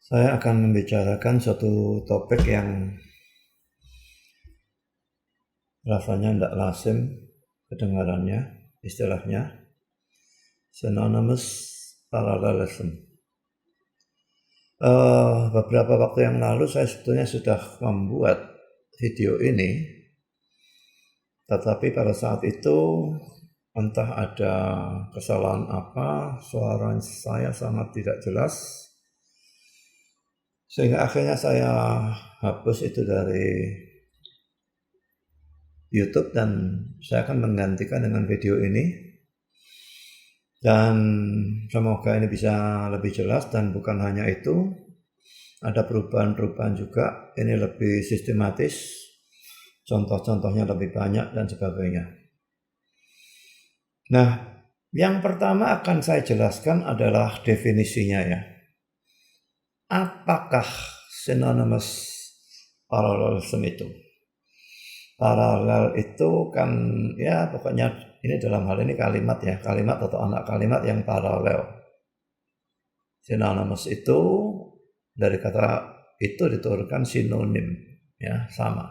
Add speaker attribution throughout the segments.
Speaker 1: Saya akan membicarakan suatu topik yang rasanya tidak lazim kedengarannya, istilahnya synonymous parallelism. Beberapa waktu yang lalu saya sebetulnya sudah membuat video ini, tetapi pada saat itu entah ada kesalahan apa, suara saya sangat tidak jelas, sehingga akhirnya saya hapus itu dari YouTube dan saya akan menggantikan dengan video ini. Dan semoga ini bisa lebih jelas, dan bukan hanya itu, ada perubahan-perubahan juga, ini lebih sistematis, contoh-contohnya lebih banyak dan sebagainya. Nah, yang pertama akan saya jelaskan adalah definisinya ya. Apakah synonymous parallelism itu? Paralel itu kan ya pokoknya ini dalam hal ini kalimat ya, kalimat atau anak kalimat yang paralel. Synonymous itu dari kata itu diturunkan sinonim ya, sama.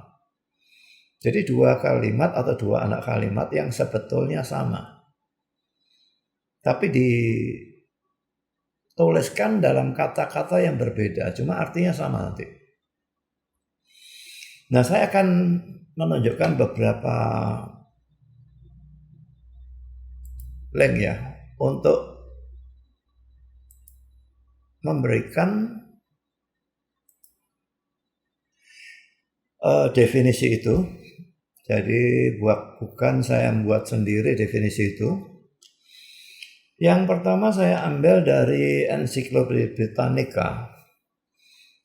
Speaker 1: Jadi dua kalimat atau dua anak kalimat yang sebetulnya sama, tapi dituliskan dalam kata-kata yang berbeda, cuma artinya sama nanti. Nah, saya akan menunjukkan beberapa link ya untuk memberikan definisi itu. Jadi bukan saya membuat sendiri definisi itu. Yang pertama saya ambil dari Encyclopedia Britannica,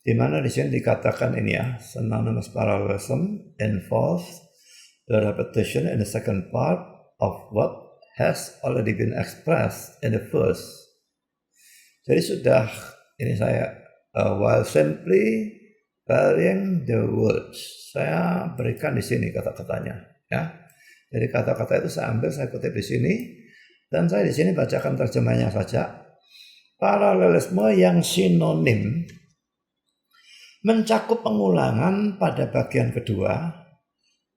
Speaker 1: di mana di sini dikatakan ini ya, synonymous parallelism involves the repetition in the second part of what has already been expressed in the first. Jadi sudah ini saya while simply varying the words, saya berikan di sini kata-katanya ya. Jadi kata-kata itu saya ambil, saya kutip di sini, dan saya di sini bacakan terjemahnya saja. Paralelisme yang sinonim mencakup pengulangan pada bagian kedua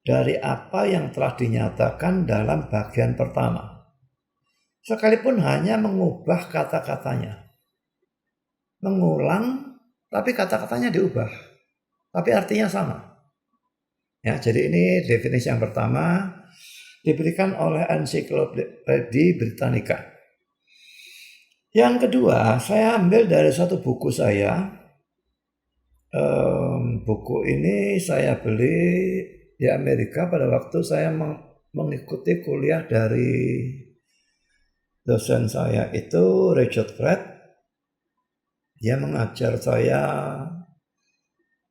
Speaker 1: dari apa yang telah dinyatakan dalam bagian pertama, sekalipun hanya mengubah kata-katanya. Mengulang, tapi kata-katanya diubah, tapi artinya sama. Ya, jadi ini definisi yang pertama diberikan oleh Encyclopedia Britannica. Yang kedua, saya ambil dari satu buku saya. Buku ini saya beli di Amerika pada waktu saya mengikuti kuliah dari dosen saya itu Richard Pratt. Dia mengajar saya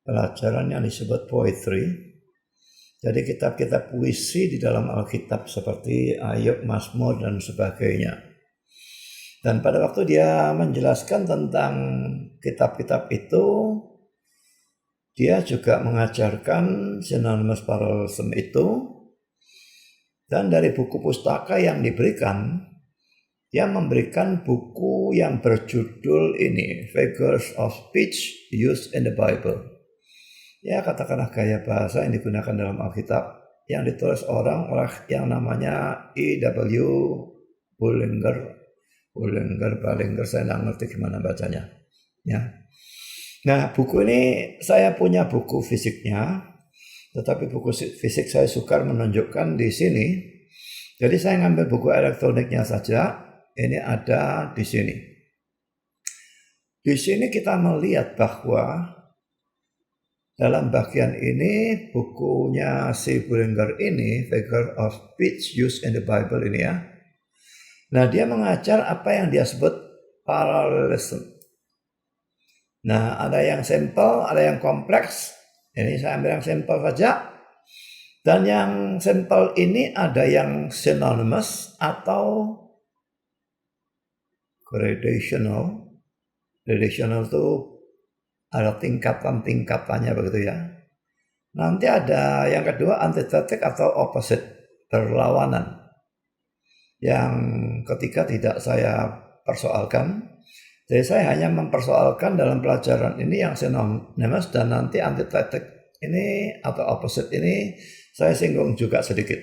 Speaker 1: pelajaran yang disebut poetry. Jadi kitab-kitab puisi di dalam Alkitab seperti Ayub, Mazmur dan sebagainya. Dan pada waktu dia menjelaskan tentang kitab-kitab itu, dia juga mengajarkan synonymous parallelism itu. Dan dari buku pustaka yang diberikan, dia memberikan buku yang berjudul ini, Figures of Speech Used in the Bible. Ya, katakanlah gaya bahasa yang digunakan dalam Alkitab, yang ditulis orang yang namanya E.W. Bullinger, saya tidak ngerti gimana bacanya. Ya. Nah, buku ini saya punya buku fisiknya, tetapi buku fisik saya sukar menunjukkan di sini. Jadi saya ngambil buku elektroniknya saja. Ini ada di sini. Di sini kita melihat bahwa dalam bagian ini bukunya si Bullinger ini, Figure of Speech Used in the Bible ini ya. Nah, dia mengajar apa yang dia sebut parallelism. Nah, ada yang simple, ada yang kompleks. Ini saya ambil yang simple saja. Dan yang simple ini ada yang synonymous atau gradational. Gradational itu ada tingkatan-tingkatannya begitu ya. Nanti ada yang kedua antithetic atau opposite, berlawanan. Yang ketiga tidak saya persoalkan. Jadi saya hanya mempersoalkan dalam pelajaran ini yang synonymous dan nanti antithetic ini atau opposite ini saya singgung juga sedikit.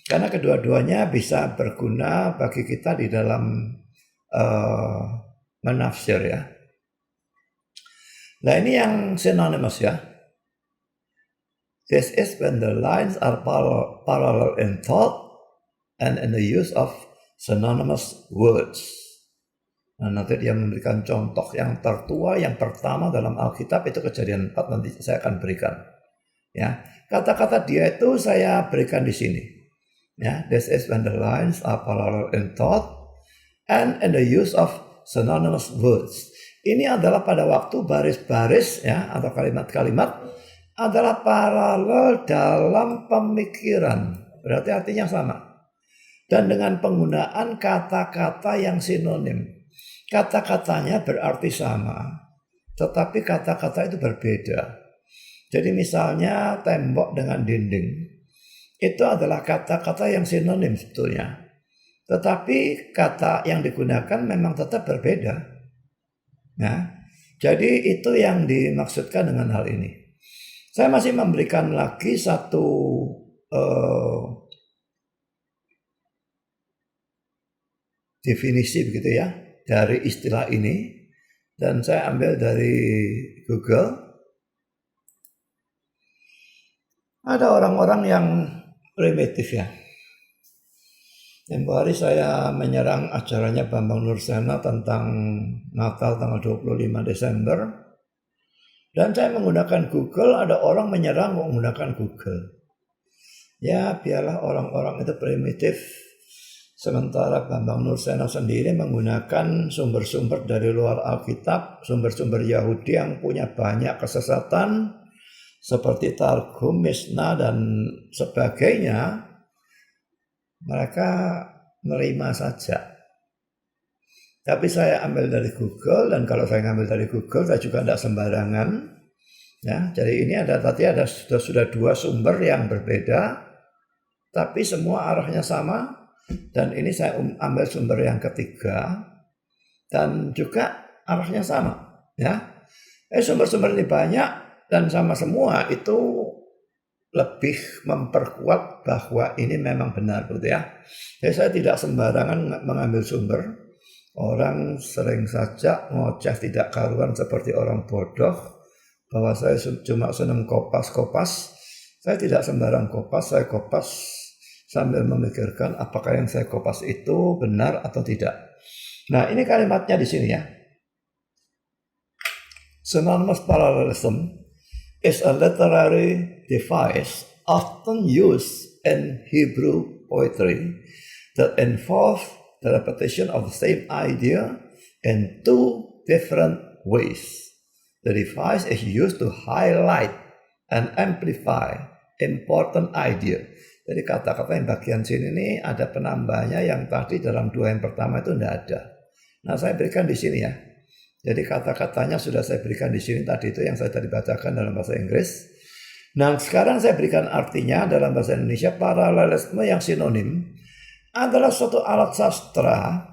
Speaker 1: Karena kedua-duanya bisa berguna bagi kita di dalam menafsir ya. Nah ini yang synonymous ya. This is when the lines are parallel in thought and in the use of synonymous words. Nah, nanti dia memberikan contoh yang tertua, yang pertama dalam Alkitab itu Kejadian 4, nanti saya akan berikan. Ya, kata-kata dia itu saya berikan di sini. Ya, this is when the lines are parallel in thought and in the use of synonymous words. Ini adalah pada waktu baris-baris ya atau kalimat-kalimat adalah paralel dalam pemikiran. Berarti artinya sama. Dan dengan penggunaan kata-kata yang sinonim. Kata-katanya berarti sama, tetapi kata-kata itu berbeda. Jadi misalnya tembok dengan dinding, itu adalah kata-kata yang sinonim sebetulnya. Tetapi kata yang digunakan memang tetap berbeda. Nah, jadi itu yang dimaksudkan dengan hal ini. Saya masih memberikan lagi satu definisi begitu ya dari istilah ini, dan saya ambil dari Google. Ada orang-orang yang primitif ya. Tempo hari saya menyerang acaranya Bambang Nursena tentang Natal tanggal 25 Desember. Dan saya menggunakan Google, ada orang menyerang menggunakan Google. Ya biarlah orang-orang itu primitif. Sementara Bambang Nursena sendiri menggunakan sumber-sumber dari luar Alkitab, sumber-sumber Yahudi yang punya banyak kesesatan seperti Targum, Misna dan sebagainya. Mereka menerima saja. Tapi saya ambil dari Google, dan kalau saya ngambil dari Google saya juga tidak sembarangan. Ya, jadi ini tadi sudah dua sumber yang berbeda, tapi semua arahnya sama. Dan ini saya ambil sumber yang ketiga dan juga arahnya sama ya. Sumber-sumber ini banyak dan sama semua, itu lebih memperkuat bahwa ini memang benar gitu ya. Jadi saya tidak sembarangan mengambil sumber. Orang sering saja ngoceh tidak karuan seperti orang bodoh bahwa saya cuma senang kopas-kopas. Saya tidak sembarang kopas, saya kopas sambil memikirkan apakah yang saya kopas itu benar atau tidak. Nah, ini kalimatnya di sini ya. Synonymous parallelism is a literary device often used in Hebrew poetry that involves the repetition of the same idea in two different ways. The device is used to highlight and amplify important idea. Jadi kata-kata yang bagian sini ini ada penambahnya yang tadi dalam dua yang pertama itu tidak ada. Nah, saya berikan di sini ya. Jadi kata-katanya sudah saya berikan di sini tadi, itu yang saya tadi bacakan dalam bahasa Inggris. Nah, sekarang saya berikan artinya dalam bahasa Indonesia. Paralelisme yang sinonim adalah suatu alat sastra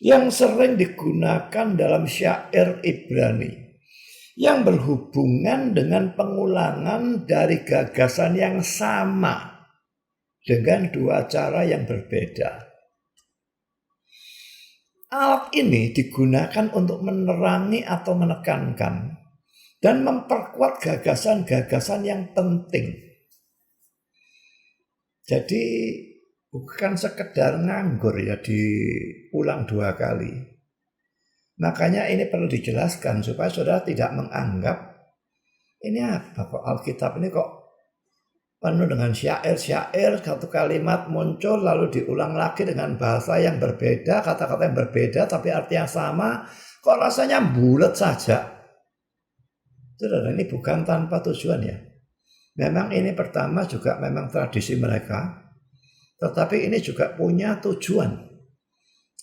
Speaker 1: yang sering digunakan dalam syair Ibrani yang berhubungan dengan pengulangan dari gagasan yang sama dengan dua cara yang berbeda. Alat ini digunakan untuk menerangi atau menekankan dan memperkuat gagasan-gagasan yang penting. Jadi bukan sekedar nganggur ya diulang dua kali. Makanya ini perlu dijelaskan supaya saudara tidak menganggap ini apa kok Alkitab ini kok penuh dengan syair-syair, satu kalimat muncul lalu diulang lagi dengan bahasa yang berbeda, kata-kata yang berbeda tapi arti yang sama, kok rasanya bulat saja. Saudara, ini bukan tanpa tujuan ya. Memang ini pertama juga memang tradisi mereka, tetapi ini juga punya tujuan.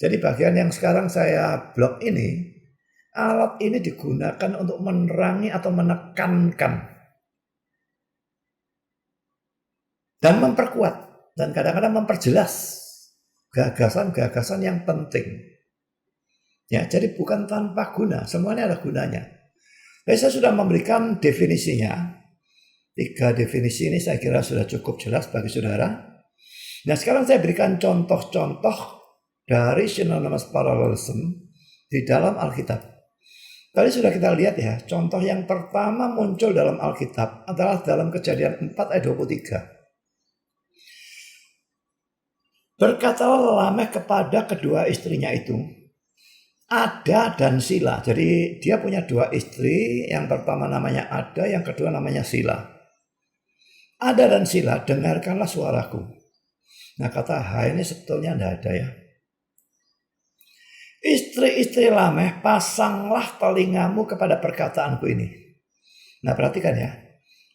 Speaker 1: Jadi bagian yang sekarang saya blok ini, alat ini digunakan untuk menerangi atau menekankan dan memperkuat dan kadang-kadang memperjelas gagasan-gagasan yang penting. Ya, jadi bukan tanpa guna, semuanya ada gunanya. Jadi saya sudah memberikan definisinya. 3 definisi ini saya kira sudah cukup jelas bagi saudara. Nah, sekarang saya berikan contoh-contoh dari synonymous parallelism di dalam Alkitab. Tadi sudah kita lihat ya, contoh yang pertama muncul dalam Alkitab adalah dalam Kejadian 4 ayat 23. Berkatalah Lameh kepada kedua istrinya itu, Ada dan Sila. Jadi dia punya 2 istri, yang pertama namanya Ada, yang kedua namanya Sila. Ada dan Sila, dengarkanlah suaraku. Nah, kata ha ini sebetulnya tidak ada ya. Istri-istri Lameh, pasanglah telingamu kepada perkataanku ini. Nah, perhatikan ya.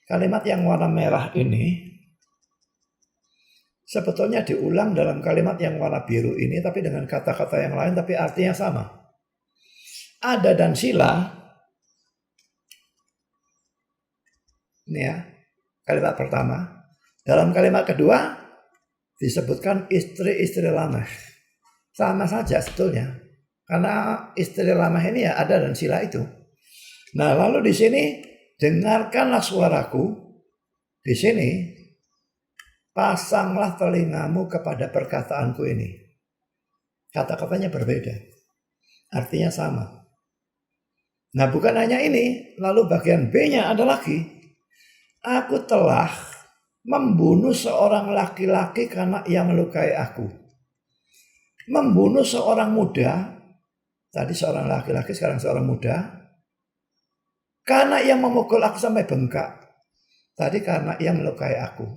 Speaker 1: Kalimat yang warna merah ini sebetulnya diulang dalam kalimat yang warna biru ini, tapi dengan kata-kata yang lain, tapi artinya sama. Ada dan Sila, ini ya, kalimat pertama. Dalam kalimat kedua disebutkan istri-istri Lameh. Sama saja sebetulnya, karena istri Lameh ini ya Ada dan Sila itu. Nah, lalu di sini dengarkanlah suaraku. Di sini pasanglah telingamu kepada perkataanku ini. Kata-katanya berbeda, artinya sama. Nah, bukan hanya ini, lalu bagian B-nya ada lagi. Aku telah membunuh seorang laki-laki karena ia melukai aku. Membunuh seorang muda, tadi seorang laki-laki, sekarang seorang muda, karena ia memukul aku sampai bengkak. Tadi karena ia melukai aku,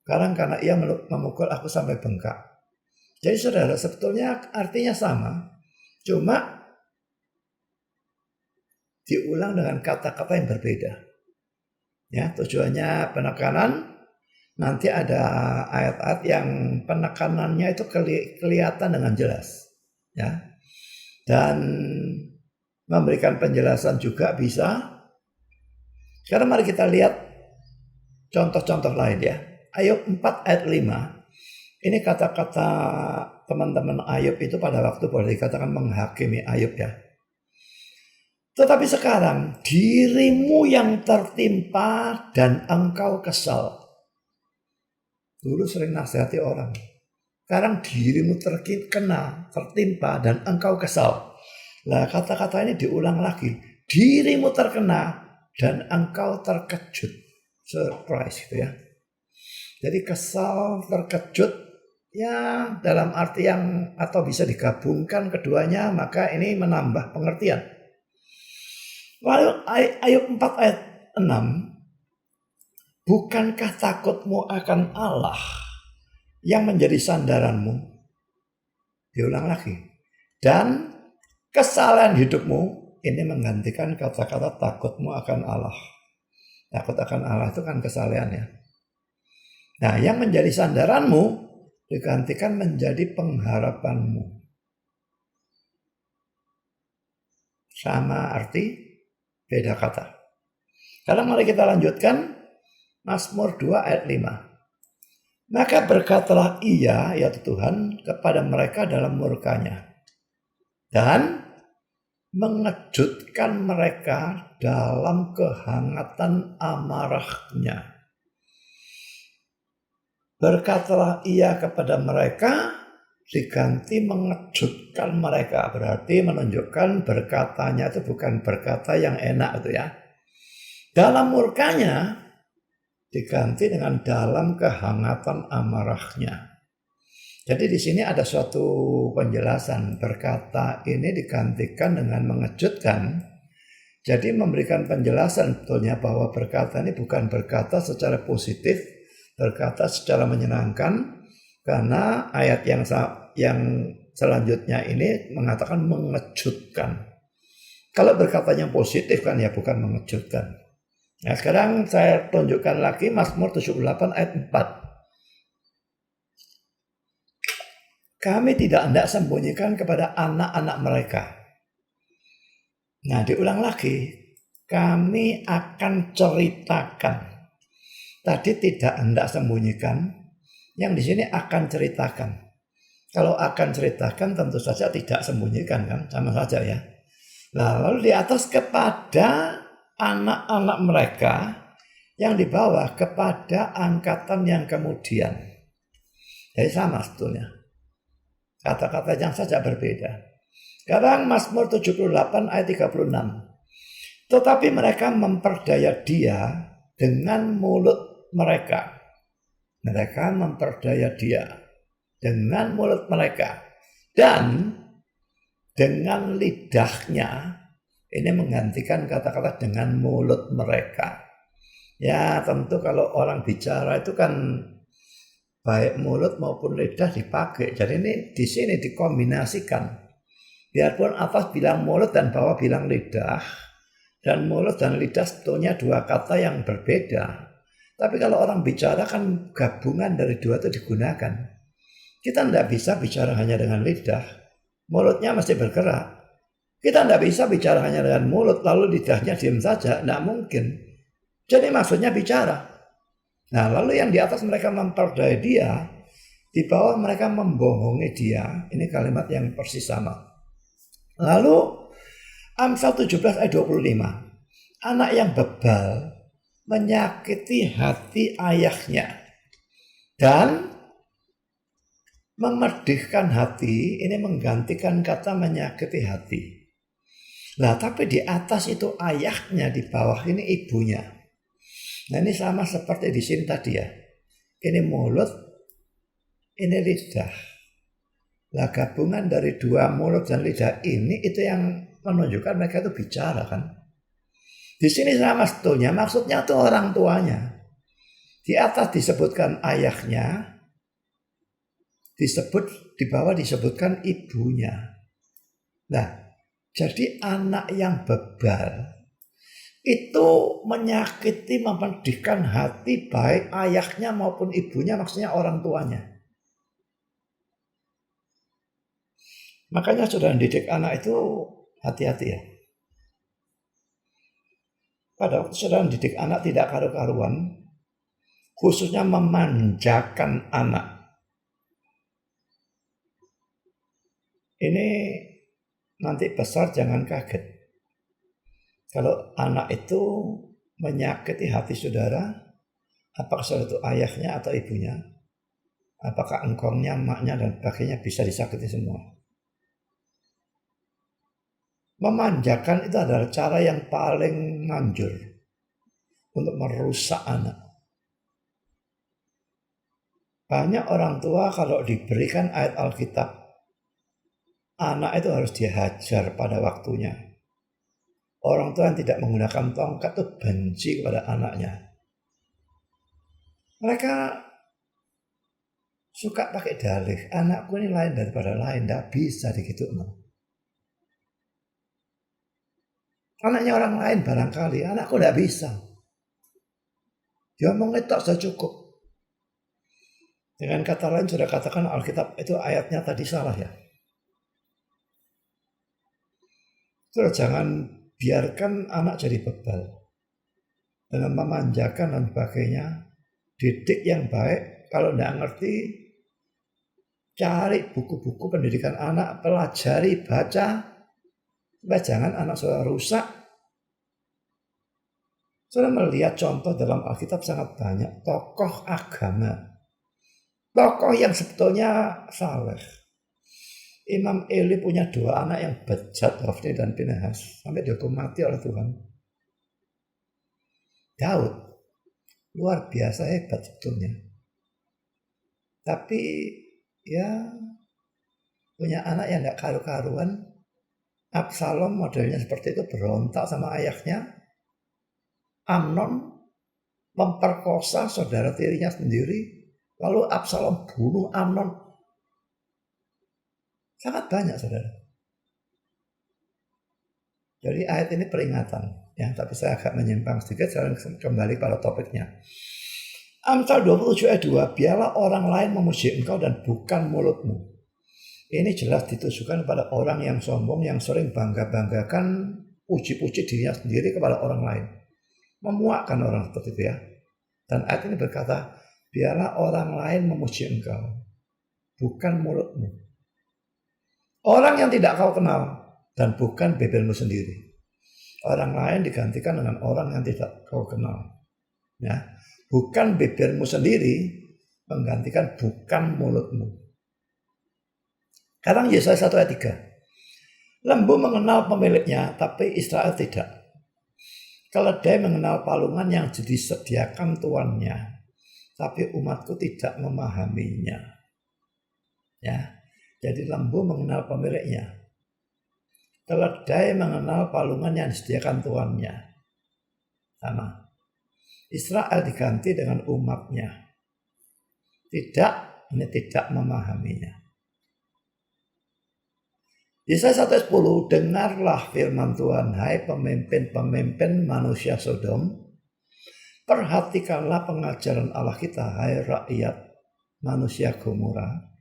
Speaker 1: sekarang karena ia memukul aku sampai bengkak. Jadi saudara, sebetulnya artinya sama, cuma diulang dengan kata-kata yang berbeda. Ya, tujuannya penekanan. Nanti ada ayat-ayat yang penekanannya itu kelihatan dengan jelas. Ya. Dan memberikan penjelasan juga bisa. Sekarang mari kita lihat contoh-contoh lain ya. Ayub 4 ayat 5. Ini kata-kata teman-teman Ayub itu pada waktu boleh dikatakan menghakimi Ayub ya. Tetapi sekarang dirimu yang tertimpa dan engkau kesal. Dulu sering nasihati orang. Sekarang dirimu tertimpa dan engkau kesal. Nah, kata-kata ini diulang lagi. Dirimu terkena dan engkau terkejut. Surprise gitu ya. Jadi kesal, terkejut ya dalam arti yang atau bisa digabungkan keduanya, maka ini menambah pengertian. Lalu Ayub 4 ayat 6. Bukankah takutmu akan Allah yang menjadi sandaranmu? Diulang lagi. Dan kesalahan hidupmu, ini menggantikan kata-kata takutmu akan Allah. Takut akan Allah itu kan kesalahan ya. Nah, yang menjadi sandaranmu digantikan menjadi pengharapanmu. Sama arti, beda kata. Sekarang mari kita lanjutkan Mazmur 2 ayat 5. Maka berkatalah ia, yaitu Tuhan, kepada mereka dalam murkanya, dan mengejutkan mereka dalam kehangatan amarahnya. Berkatalah ia kepada mereka, diganti mengejutkan mereka. Berarti menunjukkan berkatanya itu bukan berkata yang enak itu ya. Dalam murkanya diganti dengan dalam kehangatan amarahnya. Jadi di sini ada suatu penjelasan, berkata ini digantikan dengan mengejutkan. Jadi memberikan penjelasan betulnya bahwa berkata ini bukan berkata secara positif, berkata secara menyenangkan, karena ayat yang selanjutnya ini mengatakan mengejutkan. Kalau berkatanya positif kan ya bukan mengejutkan. Nah, sekarang saya tunjukkan lagi Mazmur 78 ayat 4. Kami tidak hendak sembunyikan kepada anak-anak mereka. Nah, diulang lagi. Kami akan ceritakan. Tadi tidak hendak sembunyikan, yang di sini akan ceritakan. Kalau akan ceritakan tentu saja tidak sembunyikan kan, sama saja ya. Nah, lalu di atas kepada anak-anak mereka, yang di bawah kepada angkatan yang kemudian. Jadi sama sebetulnya. Kata-katanya saja berbeda. Sekarang Mazmur 78 ayat 36. Tetapi mereka memperdaya dia dengan mulut mereka. Mereka memperdaya dia dengan mulut mereka. Dan dengan lidahnya. Ini menggantikan kata-kata dengan mulut mereka. Ya tentu kalau orang bicara itu kan baik mulut maupun lidah dipakai. Jadi ini di sini dikombinasikan. Biarpun atas bilang mulut dan bawah bilang lidah. Dan mulut dan lidah sebetulnya dua kata yang berbeda. Tapi kalau orang bicara kan gabungan dari dua itu digunakan. Kita tidak bisa bicara hanya dengan lidah. Mulutnya masih bergerak. Kita tidak bisa bicara hanya dengan mulut lalu lidahnya diam saja. Tidak mungkin. Jadi maksudnya bicara. Nah lalu yang di atas mereka memperdaya dia. Di bawah mereka membohongi dia. Ini kalimat yang persis sama. Lalu Amsal 17 ayat 25. Anak yang bebal menyakiti hati ayahnya dan memedihkan hati. Ini menggantikan kata menyakiti hati. Nah tapi di atas itu ayahnya, di bawah ini ibunya. Nah ini sama seperti di sini tadi ya. Ini mulut, ini lidah. Nah gabungan dari dua mulut dan lidah ini itu yang menunjukkan mereka itu bicara kan. Di sini sama sebetulnya maksudnya itu orang tuanya. Di atas disebutkan ayahnya, disebut di bawah disebutkan ibunya. Nah, jadi anak yang bebal itu menyakiti, memedihkan hati baik ayahnya maupun ibunya, maksudnya orang tuanya. Makanya saudara didik anak itu hati-hati ya. Pada waktu saudara didik anak tidak karu-karuan, khususnya memanjakan anak. Ini nanti besar jangan kaget. Kalau anak itu menyakiti hati saudara, apakah saudara itu ayahnya atau ibunya, apakah engkongnya, maknya dan sebagainya bisa disakiti semua. Memanjakan itu adalah cara yang paling manjur untuk merusak anak. Banyak orang tua kalau diberikan ayat Alkitab, anak itu harus dihajar pada waktunya. Orang tua yang tidak menggunakan tongkat itu benci kepada anaknya. Mereka suka pakai dalih, anakku ini lain daripada lain, tidak bisa digitu. Anaknya orang lain barangkali, anakku tidak bisa. Dia ngomong itu sudah cukup. Dengan kata lain sudah katakan Alkitab itu ayatnya tadi salah ya. Sudah jangan biarkan anak jadi bebal. Dengan memanjakan dan sebagainya. Didik yang baik, kalau tidak ngerti, cari buku-buku pendidikan anak, pelajari, baca. Supaya jangan anak saudara rusak. Saudara melihat contoh dalam Alkitab sangat banyak. Tokoh agama. Tokoh yang sebetulnya saleh. Imam Eli punya dua anak yang bejat, Hofni dan Pinehas. Sampai dihukum mati oleh Tuhan. Daud. Luar biasa hebat sebetulnya. Tapi ya punya anak yang tidak karu-karuan. Absalom modelnya seperti itu, berontak sama ayahnya. Amnon memperkosa saudara tirinya sendiri. Lalu Absalom bunuh Amnon. Sangat banyak saudara. Jadi ayat ini peringatan. Ya, tapi saya agak menyimpang sedikit. Sekarang kembali pada topiknya. Amsal 27 ayat 2. Biarlah orang lain memuji engkau dan bukan mulutmu. Ini jelas ditujukan pada orang yang sombong, yang sering bangga-banggakan, puji-puji dirinya sendiri kepada orang lain. Memuakkan orang seperti itu ya. Dan ayat ini berkata, biarlah orang lain memuji engkau, bukan mulutmu. Orang yang tidak kau kenal dan bukan bibirmu sendiri. Orang lain digantikan dengan orang yang tidak kau kenal. Ya, bukan bibirmu sendiri menggantikan bukan mulutmu. Sekarang Yesaya 1 ayat 3. Lembu mengenal pemiliknya, tapi Israel tidak. Keledai mengenal palungan yang disediakan tuannya, tapi umatku tidak memahaminya. Ya, jadi lembu mengenal pemiliknya. Keledai mengenal palungan yang disediakan tuannya. Sama. Israel diganti dengan umatnya. Ini tidak memahaminya. Yesaya 1:10, dengarlah firman Tuhan, hai pemimpin-pemimpin manusia Sodom. Perhatikanlah pengajaran Allah kita, hai rakyat manusia Gomora.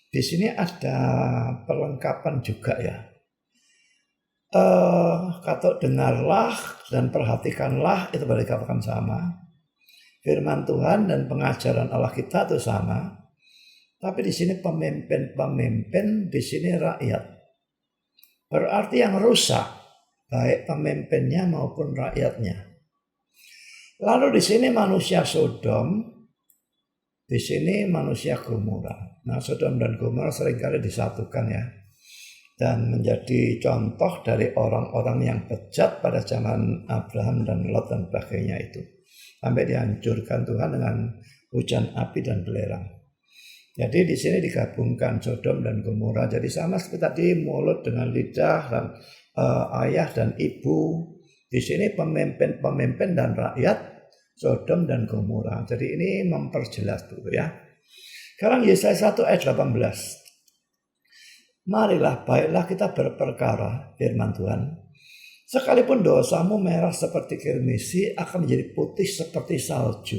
Speaker 1: Di sini ada perlengkapan juga ya. Kata dengarlah dan perhatikanlah itu boleh dikatakan sama. Firman Tuhan dan pengajaran Allah kita itu sama. Tapi di sini pemimpin, di sini rakyat. Berarti yang rusak baik pemimpinnya maupun rakyatnya. Lalu di sini manusia Sodom, di sini manusia Gomora. Nah, Sodom dan Gomora seringkali disatukan ya. Dan menjadi contoh dari orang-orang yang bejat pada zaman Abraham dan Lot dan sebagainya itu. Sampai dihancurkan Tuhan dengan hujan api dan belerang. Jadi di sini digabungkan Sodom dan Gomora. Jadi sama seperti tadi mulut dengan lidah dan ayah dan ibu. Di sini pemimpin dan rakyat Sodom dan Gomora. Jadi ini memperjelas dulu ya. Sekarang Yesaya 1 ayat 18. Marilah baiklah kita berperkara, firman Tuhan. Sekalipun dosamu merah seperti kirmisi akan menjadi putih seperti salju.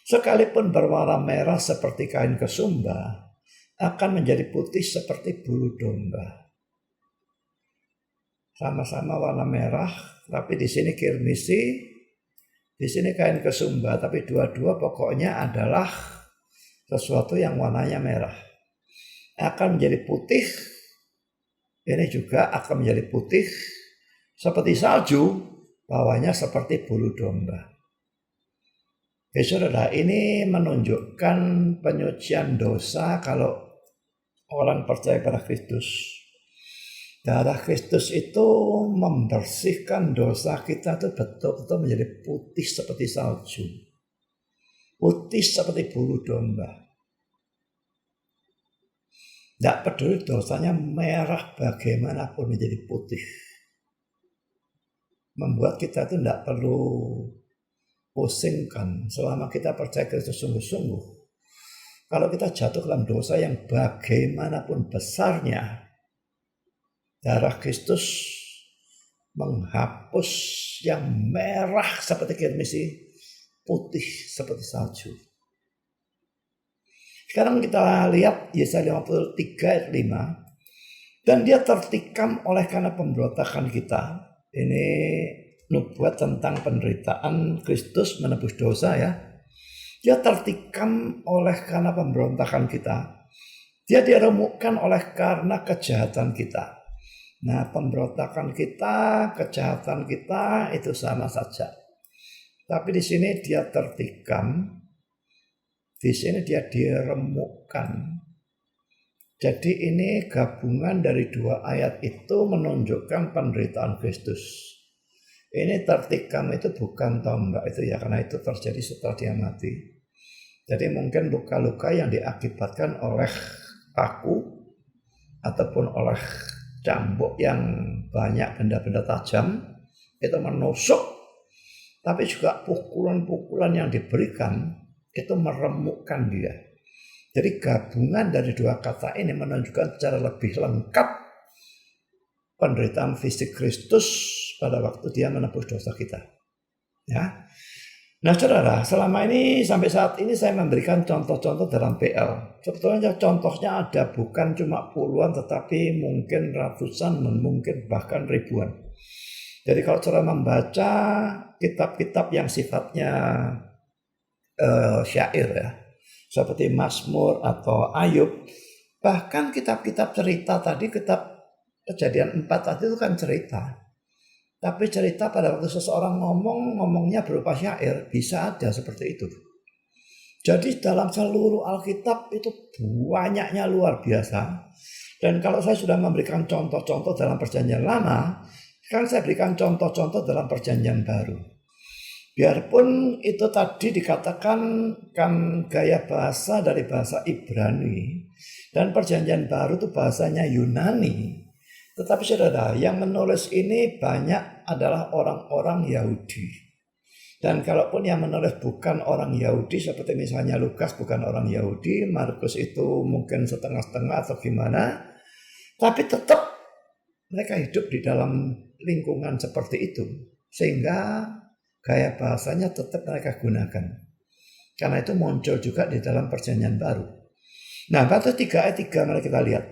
Speaker 1: Sekalipun berwarna merah seperti kain kesumba, akan menjadi putih seperti bulu domba. Sama-sama warna merah, tapi di sini kirmisi, di sini kain kesumba, tapi dua-dua pokoknya adalah sesuatu yang warnanya merah. Akan menjadi putih, ini juga akan menjadi putih seperti salju, bawahnya seperti bulu domba. Saudara, ini menunjukkan penyucian dosa kalau orang percaya pada Kristus. Darah Kristus itu membersihkan dosa kita itu betul-betul menjadi putih seperti salju. Putih seperti bulu domba. Tidak peduli dosanya merah bagaimanapun menjadi putih. Membuat kita itu tidak perlu pusingkan selama kita percaya Kristus sungguh-sungguh. Kalau kita jatuh dalam dosa yang bagaimanapun besarnya, darah Kristus menghapus yang merah seperti kirmisi, putih seperti salju. Sekarang kita lihat Yesaya 53 ayat 5. Dan dia tertikam oleh karena pemberontakan kita. Ini nubuat tentang penderitaan Kristus menebus dosa ya. Dia tertikam oleh karena pemberontakan kita. Dia diremukkan oleh karena kejahatan kita. Nah, pemberontakan kita, kejahatan kita itu sama saja. Tapi di sini dia tertikam. Di sini dia diremukkan. Jadi ini gabungan dari dua ayat itu menunjukkan penderitaan Kristus. Ini tertikam itu bukan tombak itu ya, karena itu terjadi setelah dia mati. Jadi mungkin luka-luka yang diakibatkan oleh paku ataupun oleh cambuk yang banyak benda-benda tajam itu menusuk. Tapi juga pukulan-pukulan yang diberikan itu meremukkan dia. Jadi gabungan dari dua kata ini menunjukkan secara lebih lengkap penderitaan fisik Kristus pada waktu dia menebus dosa kita. Ya. Nah saudara, selama ini sampai saat ini saya memberikan contoh-contoh dalam PL. Sebetulnya contohnya ada bukan cuma puluhan tetapi mungkin ratusan, mungkin bahkan ribuan. Jadi kalau saudara membaca kitab-kitab yang sifatnya syair ya, seperti Mazmur atau Ayub, Bahkan kitab-kitab cerita tadi, kitab Kejadian 4 tadi itu kan cerita. Tapi cerita pada waktu seseorang ngomongnya berupa syair, bisa aja seperti itu. Jadi dalam seluruh Alkitab itu banyaknya luar biasa. Dan kalau saya sudah memberikan contoh-contoh dalam Perjanjian Lama, sekarang saya berikan contoh-contoh dalam Perjanjian Baru. Biarpun itu tadi dikatakan kan gaya bahasa dari bahasa Ibrani, dan Perjanjian Baru itu bahasanya Yunani. Tetapi saudara, yang menulis ini banyak adalah orang-orang Yahudi. Dan kalaupun yang menulis bukan orang Yahudi, seperti misalnya Lukas bukan orang Yahudi, Markus itu mungkin setengah-setengah atau gimana, tapi tetap mereka hidup di dalam lingkungan seperti itu. Sehingga gaya bahasanya tetap mereka gunakan. Karena itu muncul juga di dalam Perjanjian Baru. Nah, Matius 3 ayat 3 mari kita lihat.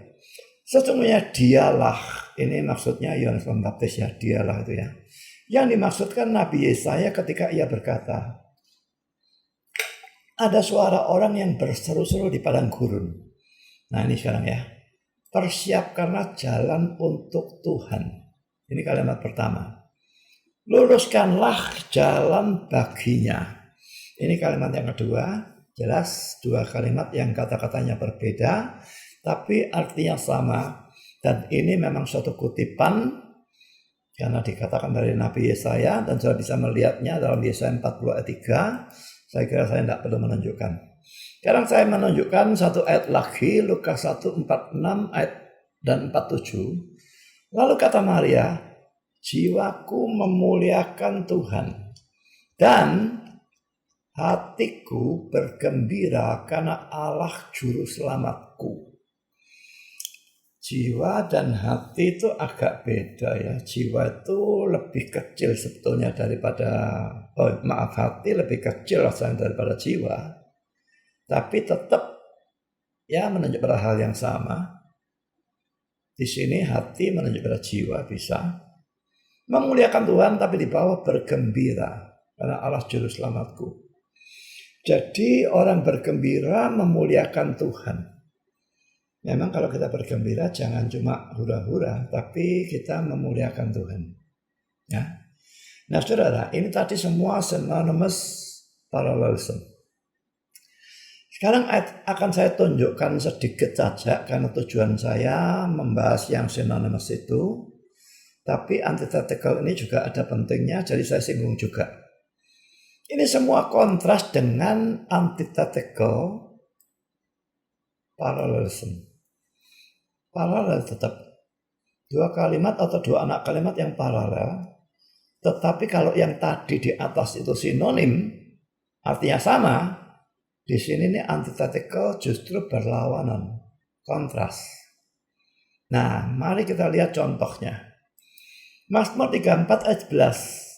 Speaker 1: Sesungguhnya dialah, ini maksudnya Yohanes Pembaptis ya, dialah itu ya. Yang dimaksudkan Nabi Yesaya ketika ia berkata, ada suara orang yang berseru-seru di padang gurun. Nah ini sekarang ya, persiapkanlah jalan untuk Tuhan. Ini kalimat pertama. Luruskanlah jalan baginya. Ini kalimat yang kedua. Jelas dua kalimat yang kata-katanya berbeda, tapi artinya sama. Dan ini memang suatu kutipan, karena dikatakan dari Nabi Yesaya, dan sudah bisa melihatnya dalam Yesaya 40 ayat 3. Saya kira saya tidak perlu menunjukkan. Sekarang saya menunjukkan satu ayat lagi, Lukas 1:46 ayat dan 47. Lalu kata Maria, jiwaku memuliakan Tuhan, dan hatiku bergembira karena Allah juru selamatku. Jiwa dan hati itu agak beda ya. Jiwa itu lebih kecil sebetulnya daripada, hati lebih kecil rasanya daripada jiwa. Tapi tetap ya menunjuk pada hal yang sama. Di sini hati menunjuk pada jiwa bisa. Memuliakan Tuhan tapi di bawah bergembira karena Allah juru selamatku. Jadi orang bergembira memuliakan Tuhan. Memang kalau kita bergembira jangan cuma hura-hura, tapi kita memuliakan Tuhan. Ya. Nah saudara, ini tadi semua synonymous parallelism. Sekarang akan saya tunjukkan sedikit saja karena tujuan saya membahas yang synonymous itu. Tapi antithetical ini juga ada pentingnya, jadi saya singgung juga. Ini semua kontras dengan antithetical parallelism. Paralel tetap dua kalimat atau dua anak kalimat yang paralel, tetapi kalau yang tadi di atas itu sinonim, artinya sama, di sini nih antithetical justru berlawanan, kontras. Nah, mari kita lihat contohnya. Mazmur 34 ayat 11.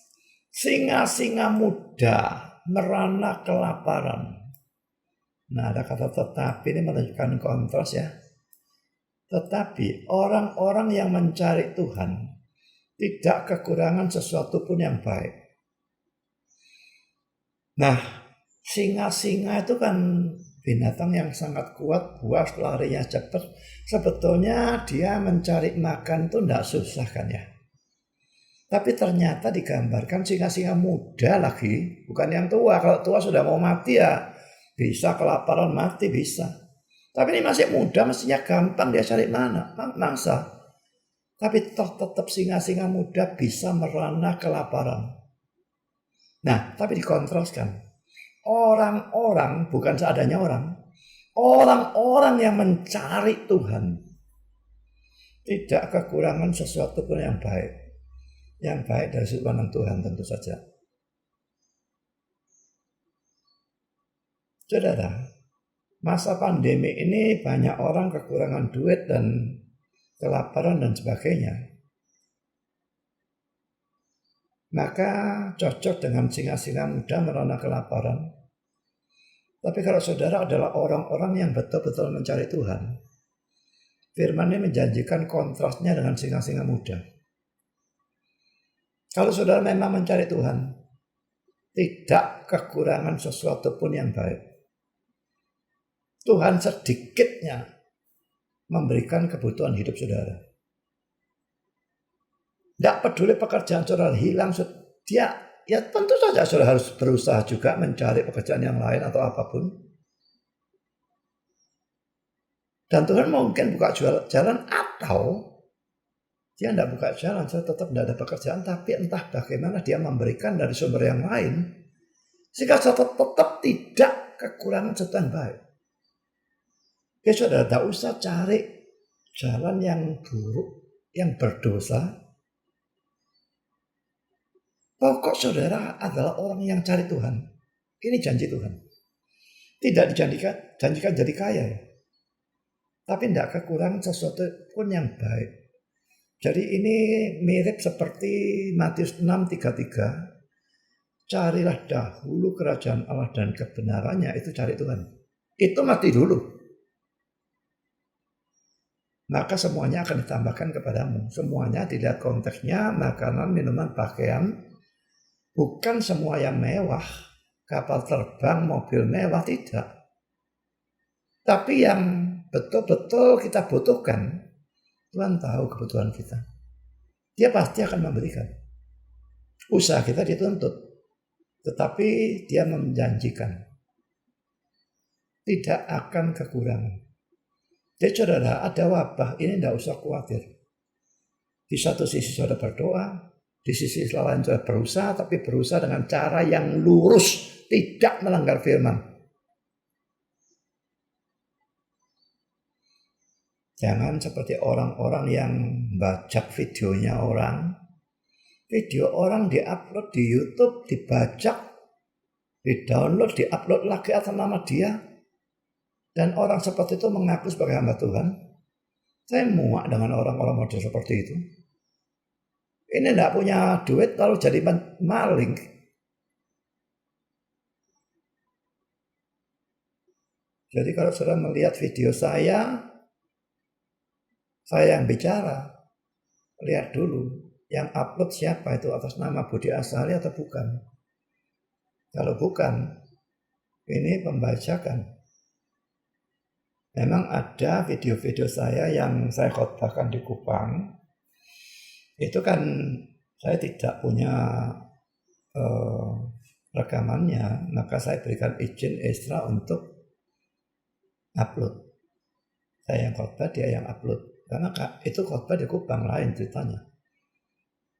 Speaker 1: Singa-singa muda merana kelaparan. Nah, ada kata tetapi ini menunjukkan kontras ya. Tetapi orang-orang yang mencari Tuhan tidak kekurangan sesuatu pun yang baik. Nah, singa-singa itu kan binatang yang sangat kuat, buas, larinya cepat. Sebetulnya dia mencari makan itu tidak susah kan ya. Tapi ternyata digambarkan singa-singa muda lagi, bukan yang tua. Kalau tua sudah mau mati ya bisa kelaparan mati bisa. Tapi ini masih muda, mestinya gampang dia cari mangsa. Tapi tetap singa-singa muda bisa merana kelaparan. Nah, tapi dikontraskan. Orang-orang, bukan seadanya orang-orang yang mencari Tuhan tidak kekurangan sesuatu pun yang baik. Yang baik dari sudut pandang Tuhan tentu saja. Saudara, masa pandemi ini banyak orang kekurangan duit dan kelaparan dan sebagainya. Maka cocok dengan singa-singa muda merana kelaparan. Tapi kalau saudara adalah orang-orang yang betul-betul mencari Tuhan, firman ini menjanjikan kontrasnya dengan singa-singa muda. Kalau saudara memang mencari Tuhan, tidak kekurangan sesuatu pun yang baik. Tuhan sedikitnya memberikan kebutuhan hidup saudara. Tidak peduli pekerjaan saudara hilang, ya tentu saja saudara harus berusaha juga mencari pekerjaan yang lain atau apapun. Dan Tuhan mungkin buka jalan atau dia tidak buka jalan, saya tetap tidak ada pekerjaan, tapi entah bagaimana dia memberikan dari sumber yang lain, sehingga saya tetap tidak kekurangan sesuatu yang baik. Jadi saudara tidak usah cari jalan yang buruk, yang berdosa. Pokok saudara adalah orang yang cari Tuhan. Ini janji Tuhan. Tidak dijanjikan jadi kaya, ya. Tapi tidak kekurangan sesuatu pun yang baik. Jadi ini mirip seperti Matius 6:33. Carilah dahulu kerajaan Allah dan kebenarannya, itu cari Tuhan. Itu mati dulu. Maka semuanya akan ditambahkan kepadamu. Semuanya dilihat konteksnya, makanan, minuman, pakaian. Bukan semua yang mewah, kapal terbang, mobil mewah, tidak. Tapi yang betul-betul kita butuhkan, Tuhan tahu kebutuhan kita. Dia pasti akan memberikan. Usaha kita dituntut, tetapi dia menjanjikan tidak akan kekurangan. Jadi saudara, ada wabah, ini tidak usah khawatir. Di satu sisi saudara berdoa, di sisi lain saudara berusaha, tapi berusaha dengan cara yang lurus, tidak melanggar firman. Jangan seperti orang-orang yang bajak videonya orang. Video orang diupload di YouTube, dibajak, didownload, diupload lagi atas nama dia. Dan orang seperti itu mengaku sebagai hamba Tuhan. Saya muak dengan orang-orang model seperti itu. Ini tidak punya duit lalu jadi maling. Jadi kalau saudara melihat video saya yang bicara, lihat dulu yang upload siapa, itu atas nama Budi Asari atau bukan. Kalau bukan, ini pembajakan. Memang ada video-video saya yang saya khotbahkan di Kupang. Itu kan saya tidak punya rekamannya, maka saya berikan izin Esra untuk upload. Saya yang khotbah, dia yang upload. Karena itu khotbah di Kupang, lain ceritanya.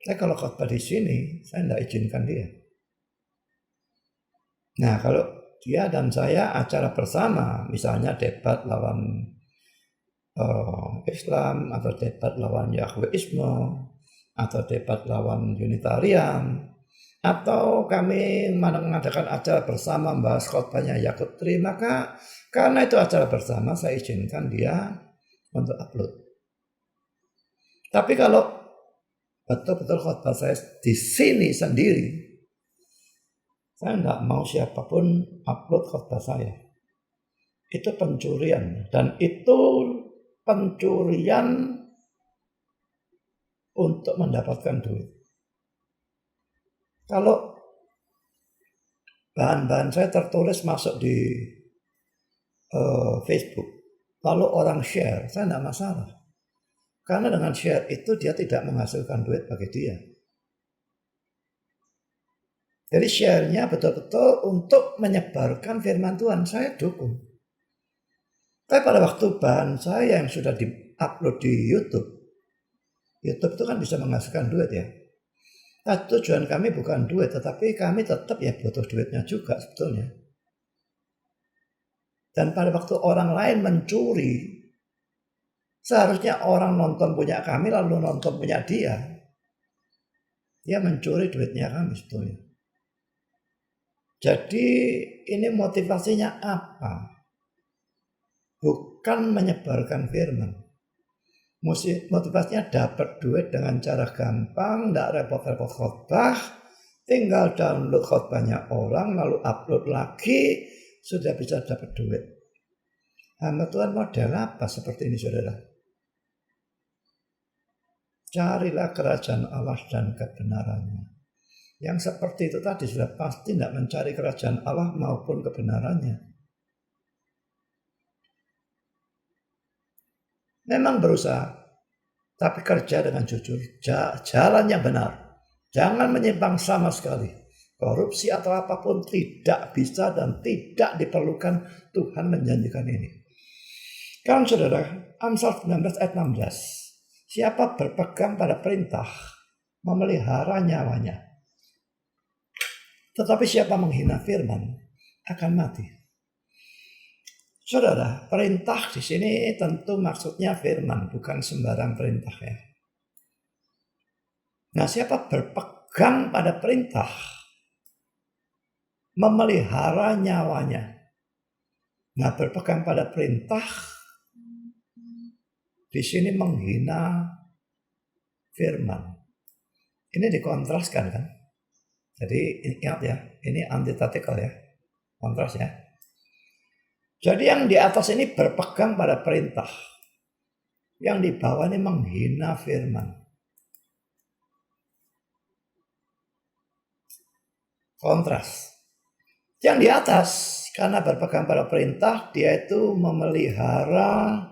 Speaker 1: Saya kalau khotbah di sini, saya tidak izinkan dia. Nah, kalau dia dan saya acara bersama, misalnya debat lawan Islam, atau debat lawan Yahweisme, atau debat lawan Unitarian, atau kami mengadakan acara bersama membahas khotbahnya Yakub Tri, maka karena itu acara bersama, saya izinkan dia untuk upload. Tapi kalau betul-betul khotbah saya di sini sendiri, saya tidak mau siapapun upload khotbah saya. Itu pencurian, dan itu pencurian untuk mendapatkan duit. Kalau bahan-bahan saya tertulis masuk di Facebook, lalu orang share, saya tidak masalah. Karena dengan share itu dia tidak menghasilkan duit bagi dia. Jadi share-nya betul-betul untuk menyebarkan firman Tuhan, saya dukung. Tapi pada waktu bahan saya yang sudah di-upload di YouTube itu kan bisa menghasilkan duit, ya. Nah, tujuan kami bukan duit, tetapi kami tetap ya butuh duitnya juga sebetulnya. Dan pada waktu orang lain mencuri, seharusnya orang nonton punya kami lalu nonton punya dia. Dia mencuri duitnya kami sebetulnya. Jadi ini motivasinya apa? Bukan menyebarkan firman. Motivasinya dapat duit dengan cara gampang, tidak repot-repot khotbah, tinggal download khotbahnya orang lalu upload lagi, sudah bisa dapat duit. Hamba Tuhan model apa seperti ini, saudara? Carilah kerajaan Allah dan kebenarannya. Yang seperti itu tadi sudah pasti tidak mencari kerajaan Allah maupun kebenarannya. Memang berusaha, tapi kerja dengan jujur, jalan yang benar. Jangan menyimpang sama sekali. Korupsi atau apapun tidak bisa dan tidak diperlukan. Tuhan menjanjikan ini. Kan saudara, Amsal 19 ayat 16. Siapa berpegang pada perintah, memelihara nyawanya. Tetapi siapa menghina firman, akan mati. Saudara, perintah di sini tentu maksudnya firman, bukan sembarang perintah ya. Nah, siapa berpegang pada perintah, memelihara nyawanya. Nah, berpegang pada perintah di sini menghina firman. Ini dikontraskan kan? Jadi ingat ya, ini antitetikal ya, kontras ya. Jadi yang di atas ini berpegang pada perintah, yang di bawah ini menghina firman. Kontras. Yang di atas karena berpegang pada perintah, dia itu memelihara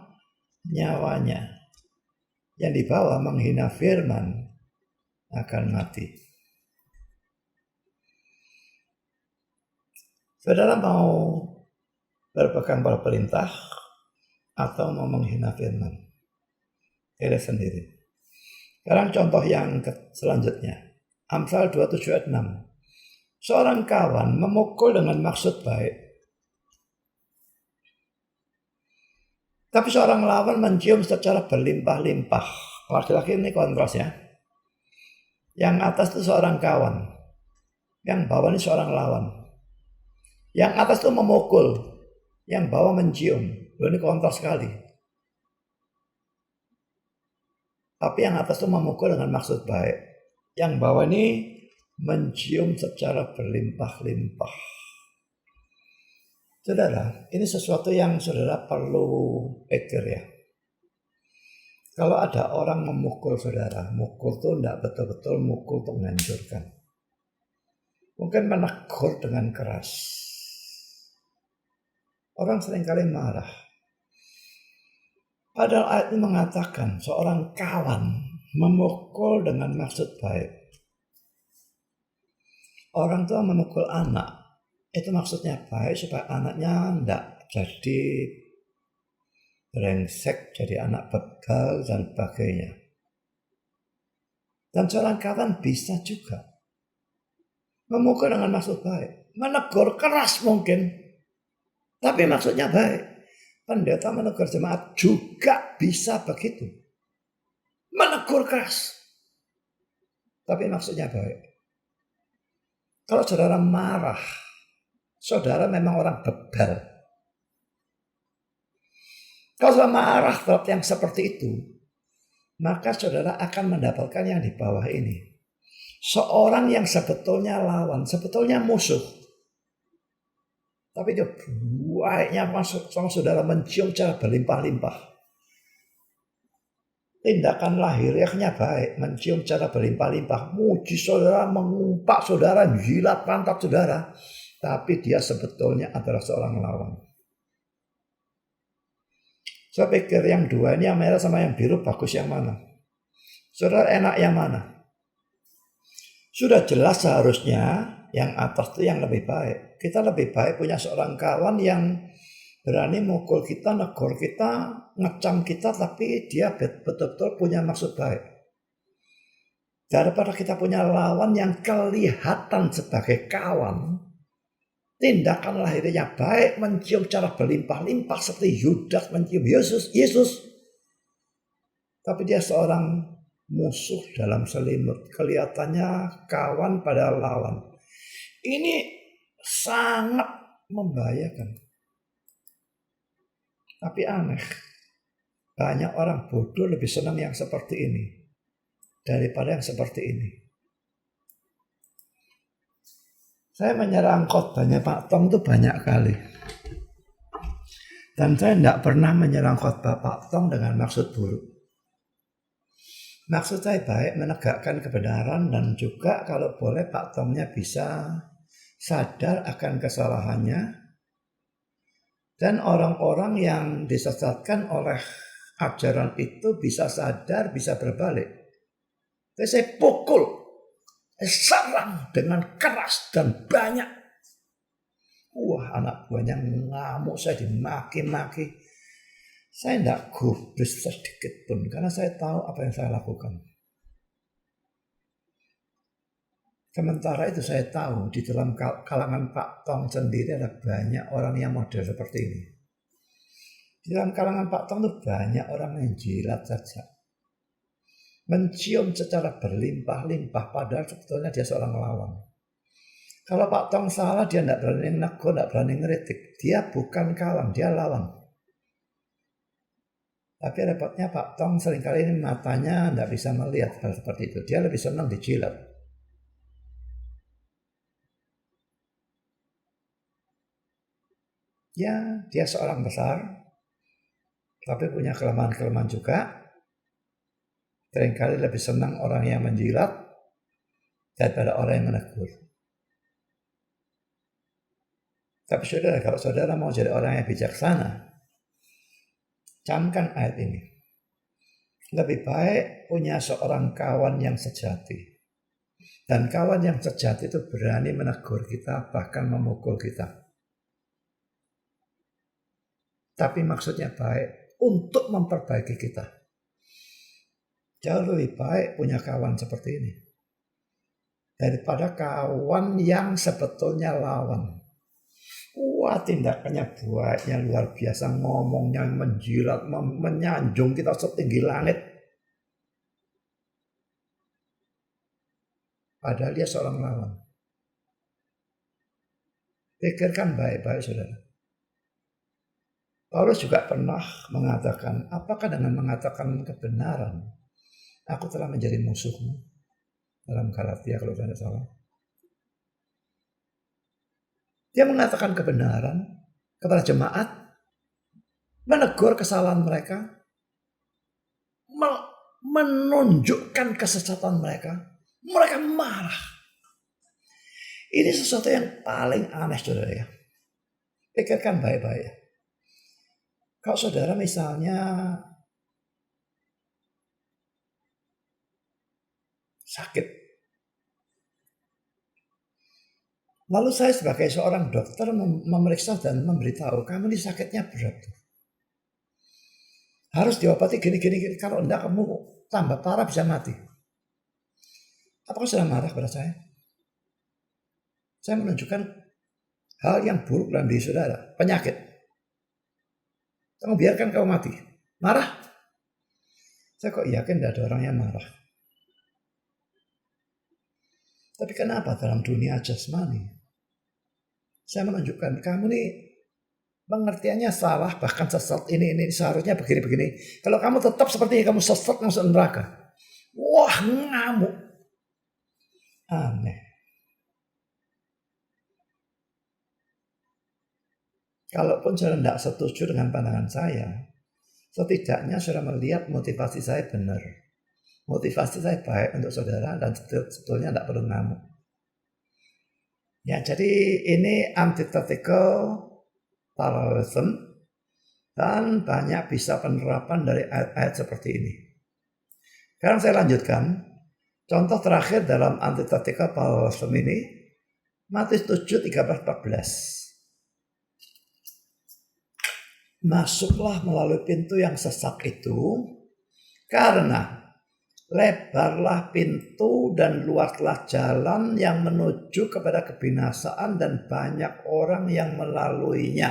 Speaker 1: nyawanya. Yang di bawah menghina firman akan mati. Saudara mau berpegang pada perintah atau mau menghina firman? Pilih sendiri. Sekarang contoh yang selanjutnya. Amsal 27 ayat 6. Seorang kawan memukul dengan maksud baik. Tapi seorang lawan mencium secara berlimpah-limpah. Laki-laki ini kontras ya. Yang atas itu seorang kawan. Yang bawah ini seorang lawan. Yang atas itu memukul. Yang bawah mencium. Ini kontras sekali. Tapi yang atas itu memukul dengan maksud baik. Yang bawah ini mencium secara berlimpah-limpah. Saudara, ini sesuatu yang saudara perlu pikir ya. Kalau ada orang memukul saudara, mukul itu tidak betul-betul mukul untuk menghancurkan. Mungkin menegur dengan keras. Orang seringkali marah. Padahal ayat ini mengatakan seorang kawan memukul dengan maksud baik. Orang tua memukul anak, itu maksudnya baik supaya anaknya tidak jadi brengsek, jadi anak begal dan sebagainya. Dan seorang kawan bisa juga memukul dengan maksud baik, menegur keras mungkin, tapi maksudnya baik. Pendeta menegur jemaat juga bisa begitu, menegur keras, tapi maksudnya baik. Kalau saudara marah, saudara memang orang bebal. Kalau saudara marah terhadap yang seperti itu, maka saudara akan mendapatkan yang di bawah ini. Seorang yang sebetulnya lawan, sebetulnya musuh. Tapi dia baiknya masuk sama saudara mencium cara berlimpah-limpah. Tindakan lahiriahnya baik, mencium cara berlimpah-limpah, muji saudara, mengumpak saudara, jilat pantat saudara. Tapi dia sebetulnya adalah seorang lawan. Saya pikir yang dua ini, yang merah sama yang biru, bagus yang mana? Saudara enak yang mana? Sudah jelas seharusnya yang atas itu yang lebih baik. Kita lebih baik punya seorang kawan yang berani mukul kita, negur kita, ngecam kita, tapi dia betul-betul punya maksud baik. Daripada kita punya lawan yang kelihatan sebagai kawan, tindakan lahirnya baik, mencium cara berlimpah-limpah seperti Yudas mencium Yesus. Tapi dia seorang musuh dalam selimut, kelihatannya kawan pada lawan. Ini sangat membahayakan. Tapi aneh, banyak orang bodoh lebih senang yang seperti ini daripada yang seperti ini. Saya menyerang khotbahnya Pak Tong itu banyak kali. Dan saya tidak pernah menyerang khotbah Pak Tong dengan maksud buruk. Maksud saya baik, menegakkan kebenaran, dan juga kalau boleh Pak Tongnya bisa sadar akan kesalahannya. Dan orang-orang yang disesatkan oleh ajaran itu bisa sadar, bisa berbalik. Jadi saya pukul, saya serang dengan keras dan banyak. Wah, anak buahnya ngamuk, saya dimaki-maki. Saya tidak gubris sedikit pun karena saya tahu apa yang saya lakukan. Sementara itu saya tahu di dalam kalangan Pak Tong sendiri ada banyak orang yang model seperti ini. Di dalam kalangan Pak Tong itu banyak orang yang jilat saja. Mencium secara berlimpah-limpah padahal sebetulnya dia seorang lawan. Kalau Pak Tong salah dia tidak berani negur, tidak berani ngeritik. Dia bukan kawan, dia lawan. Tapi repotnya Pak Tong seringkali ini matanya tidak bisa melihat hal seperti itu. Dia lebih senang dijilat. Ya, dia seorang besar, tapi punya kelemahan-kelemahan juga. Seringkali lebih senang orang yang menjilat daripada orang yang menegur. Tapi saudara, kalau saudara mau jadi orang yang bijaksana, camkan ayat ini. Lebih baik punya seorang kawan yang sejati. Dan kawan yang sejati itu berani menegur kita, bahkan memukul kita. Tapi maksudnya baik untuk memperbaiki kita. Jauh lebih baik punya kawan seperti ini daripada kawan yang sebetulnya lawan. Wah, tindakannya buatnya luar biasa, ngomongnya menjilat, menyanjung kita setinggi langit. Padahal dia seorang lawan. Pikirkan baik-baik saudara. Paulus juga pernah mengatakan, apakah dengan mengatakan kebenaran, aku telah menjadi musuhmu? Dalam Galatia kalau saya tidak salah. Dia mengatakan kebenaran kepada jemaat, menegur kesalahan mereka, menunjukkan kesesatan mereka. Mereka marah. Ini sesuatu yang paling aneh saudara ya. Pikirkan baik-baik. Kalau saudara misalnya sakit, lalu saya sebagai seorang dokter memeriksa dan memberitahu, kamu ini sakitnya berat. Harus diobati gini-gini. Kalau enggak kamu tambah parah bisa mati. Apakah saudara marah kepada saya? Saya menunjukkan hal yang buruk dalam diri saudara, penyakit. Kamu biarkan kamu mati. Marah? Saya kok yakin tidak ada orang yang marah. Tapi kenapa dalam dunia jasmani saya menunjukkan kamu nih pengertiannya salah, bahkan sesat, ini seharusnya begini-begini. Kalau kamu tetap seperti ini, kamu sesat masuk neraka. Wah, ngamuk. Aneh. Kalaupun saudara tidak setuju dengan pandangan saya, setidaknya saudara melihat motivasi saya benar. Motivasi saya baik untuk saudara dan sebetulnya tidak perlu ngamuk. Ya, jadi ini antithetical parallelism dan banyak bisa penerapan dari ayat-ayat seperti ini. Sekarang saya lanjutkan. Contoh terakhir dalam antithetical parallelism ini, Matius 7, 13-14. Masuklah melalui pintu yang sesak itu, karena lebarlah pintu dan luaslah jalan yang menuju kepada kebinasaan dan banyak orang yang melaluinya.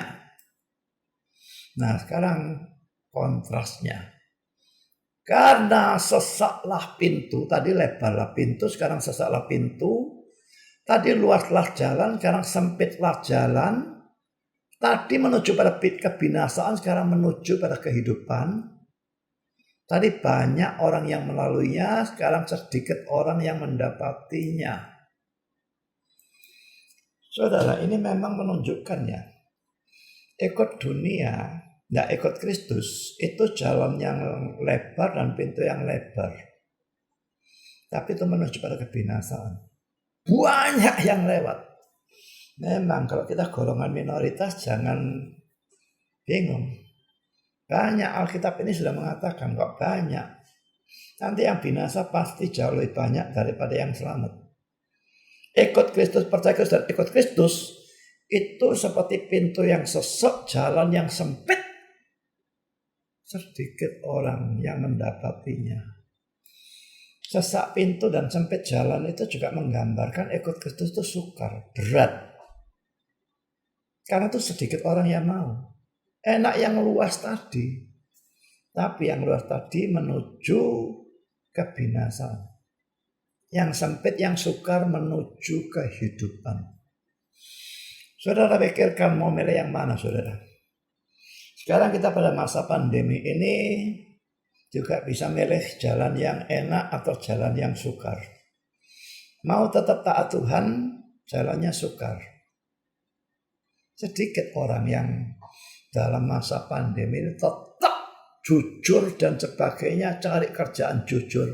Speaker 1: Nah, sekarang kontrasnya. Karena sesaklah pintu, tadi lebarlah pintu, sekarang sesaklah pintu. Tadi luaslah jalan, sekarang sempitlah jalan. Tadi menuju pada kebinasaan, sekarang menuju pada kehidupan. Tadi banyak orang yang melaluinya, sekarang sedikit orang yang mendapatinya. Saudara, ini memang menunjukkannya. Ikut dunia, tidak ikut Kristus, itu jalan yang lebar dan pintu yang lebar. Tapi itu menuju pada kebinasaan. Banyak yang lewat. Memang kalau kita golongan minoritas jangan bingung. Banyak Alkitab ini sudah mengatakan kok banyak. Nanti yang binasa pasti jauh lebih banyak daripada yang selamat. Ikut Kristus, percaya Kristus dan ikut Kristus itu seperti pintu yang sesek, jalan yang sempit. Sedikit orang yang mendapatinya. Sesak pintu dan sempit jalan itu juga menggambarkan ikut Kristus itu sukar, berat. Karena itu sedikit orang yang mau. Enak yang luas tadi. Tapi yang luas tadi menuju kebinasaan. Yang sempit, yang sukar menuju kehidupan. Saudara pikirkan mau milih yang mana, saudara? Sekarang kita pada masa pandemi ini juga bisa milih jalan yang enak atau jalan yang sukar. Mau tetap taat Tuhan, jalannya sukar. Sedikit orang yang dalam masa pandemi ini tetap jujur dan sebagainya, cari kerjaan jujur.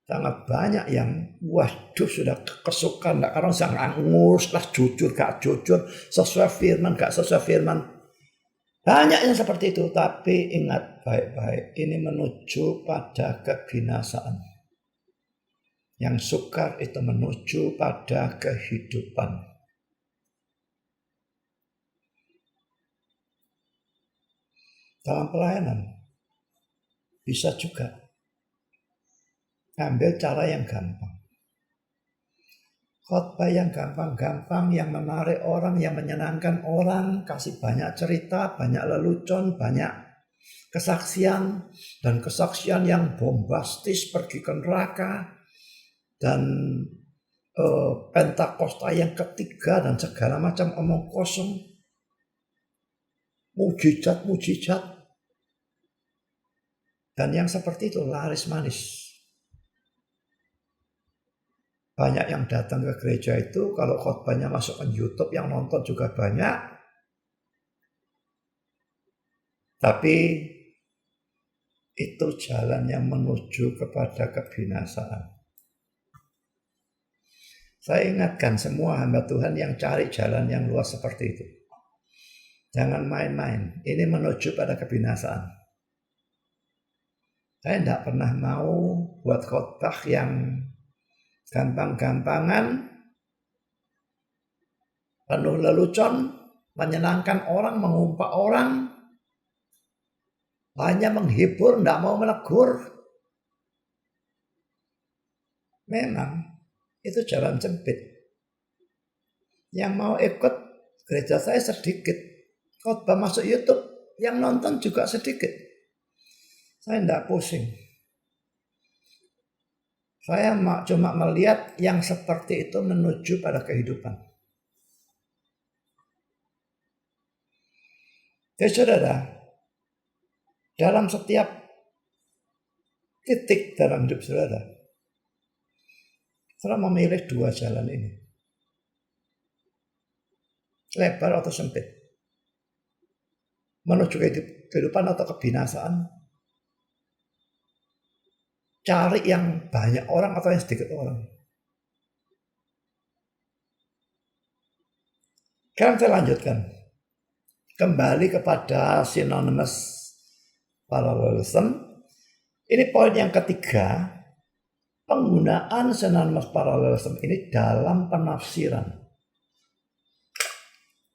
Speaker 1: Sangat banyak yang waduh sudah kesukaan, karena sangat ngurus lah, jujur gak jujur, sesuai firman gak sesuai firman. Banyak yang seperti itu, tapi ingat baik-baik, ini menuju pada kebinasaan. Yang sukar itu menuju pada kehidupan. Dalam pelayanan bisa juga ambil cara yang gampang. Khotbah yang gampang-gampang, yang menarik orang, yang menyenangkan orang, kasih banyak cerita, banyak lelucon, banyak kesaksian, dan kesaksian yang bombastis pergi ke neraka, dan Pentakosta yang ketiga, dan segala macam omong kosong, mujizat. Dan yang seperti itu laris manis. Banyak yang datang ke gereja itu, kalau khotbahnya masuk ke YouTube, yang nonton juga banyak. Tapi itu jalan yang menuju kepada kebinasaan. Saya ingatkan semua hamba Tuhan yang cari jalan yang luas seperti itu. Jangan main-main, ini menuju pada kebinasaan. Saya tidak pernah mau buat khotbah yang gampang-gampangan, penuh lelucon, menyenangkan orang, mengumpat orang, hanya menghibur, tidak mau menegur. Memang itu jalan sempit. Yang mau ikut gereja saya sedikit. Khotbah masuk YouTube, yang nonton juga sedikit. Saya tidak pusing. Saya cuma melihat yang seperti itu menuju pada kehidupan. Jadi saudara, dalam setiap titik dalam hidup saudara memilih dua jalan ini. Lebar atau sempit. Menuju kehidupan atau kebinasaan. Cari yang banyak orang atau yang sedikit orang. Sekarang saya lanjutkan. Kembali kepada synonymous parallelism. Ini poin yang ketiga. Penggunaan synonymous parallelism ini dalam penafsiran.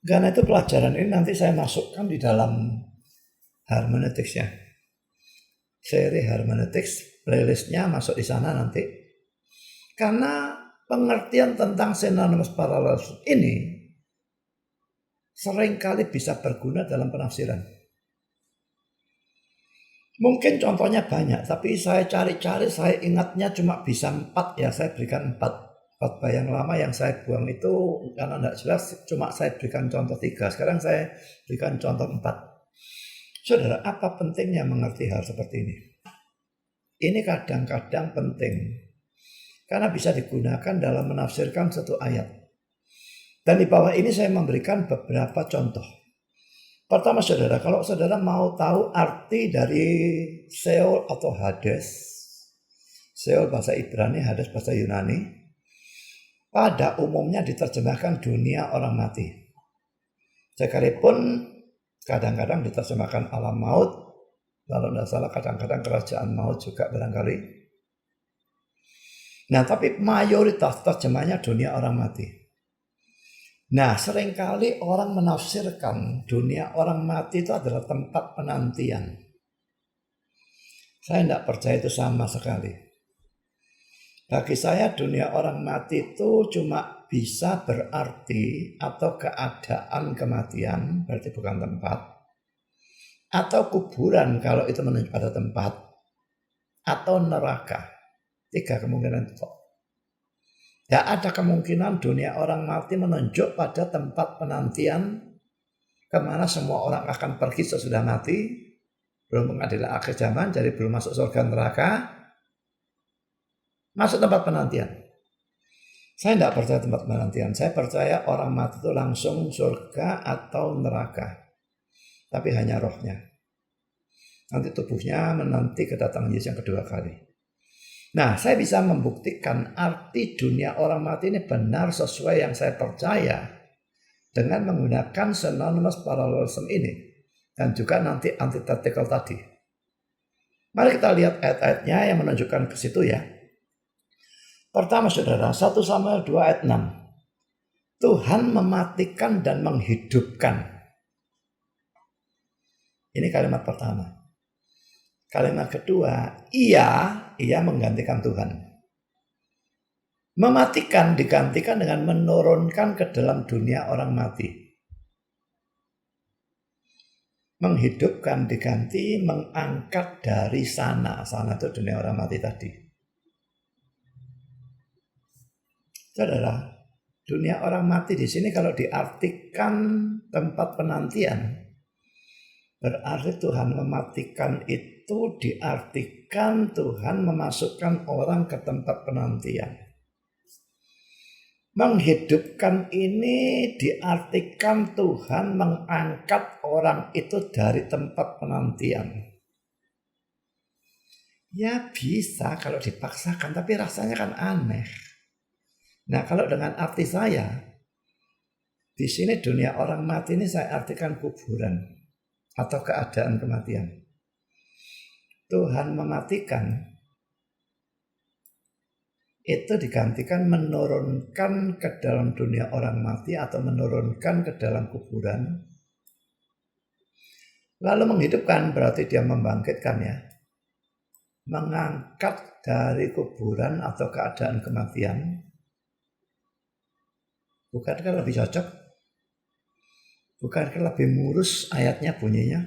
Speaker 1: Karena itu pelajaran ini nanti saya masukkan di dalam hermeneutics ya. Seri hermeneutics, playlistnya masuk di sana nanti. Karena pengertian tentang synonymous parallelism ini seringkali bisa berguna dalam penafsiran. Mungkin contohnya banyak, tapi saya cari-cari, saya ingatnya cuma bisa 4 ya, saya berikan 4. Khotbah yang lama yang saya buang itu karena tidak jelas, cuma saya berikan contoh 3. Sekarang saya berikan contoh 4. Saudara, apa pentingnya mengerti hal seperti ini? Ini kadang-kadang penting, karena bisa digunakan dalam menafsirkan satu ayat. Dan di bawah ini saya memberikan beberapa contoh. Pertama saudara, kalau saudara mau tahu arti dari Sheol atau Hades, Sheol bahasa Ibrani, Hades bahasa Yunani, pada umumnya diterjemahkan dunia orang mati. Sekalipun Kadang-kadang diterjemahkan alam maut, kalau tidak salah kadang-kadang kerajaan maut juga barangkali. Nah, tapi mayoritas terjemahnya dunia orang mati. Nah, seringkali orang menafsirkan dunia orang mati itu adalah tempat penantian. Saya tidak percaya itu sama sekali. Bagi saya dunia orang mati itu cuma bisa berarti atau keadaan kematian, berarti bukan tempat, atau kuburan kalau itu menunjuk pada tempat, atau neraka. 3 kemungkinan itu. Tidak ada kemungkinan dunia orang mati menunjuk pada tempat penantian kemana semua orang akan pergi sesudah mati, belum pengadilan akhir zaman, jadi belum masuk surga neraka, masuk tempat penantian. Saya tidak percaya tempat penantian. Saya percaya orang mati itu langsung surga atau neraka. Tapi hanya rohnya. Nanti tubuhnya menanti kedatangan Yesus yang kedua kali. Nah, saya bisa membuktikan arti dunia orang mati ini benar sesuai yang saya percaya dengan menggunakan synonymous parallelism ini. Dan juga nanti antithetical tadi. Mari kita lihat ayat-ayatnya yang menunjukkan ke situ ya. Pertama saudara, 1 Samuel 2 ayat 6. Tuhan mematikan dan menghidupkan. Ini kalimat pertama. Kalimat kedua, ia menggantikan Tuhan. Mematikan digantikan dengan menurunkan ke dalam dunia orang mati. Menghidupkan diganti mengangkat dari sana. Sana itu dunia orang mati tadi. Saudara, dunia orang mati di sini kalau diartikan tempat penantian, berarti Tuhan mematikan itu diartikan Tuhan memasukkan orang ke tempat penantian. Menghidupkan ini diartikan Tuhan mengangkat orang itu dari tempat penantian. Ya bisa kalau dipaksakan, tapi rasanya kan aneh. Nah, kalau dengan arti saya, di sini dunia orang mati ini saya artikan kuburan atau keadaan kematian. Tuhan mematikan itu digantikan menurunkan ke dalam dunia orang mati atau menurunkan ke dalam kuburan. Lalu menghidupkan berarti dia membangkitkan ya. Mengangkat dari kuburan atau keadaan kematian. Bukankah lebih cocok? Bukankah lebih murus ayatnya bunyinya?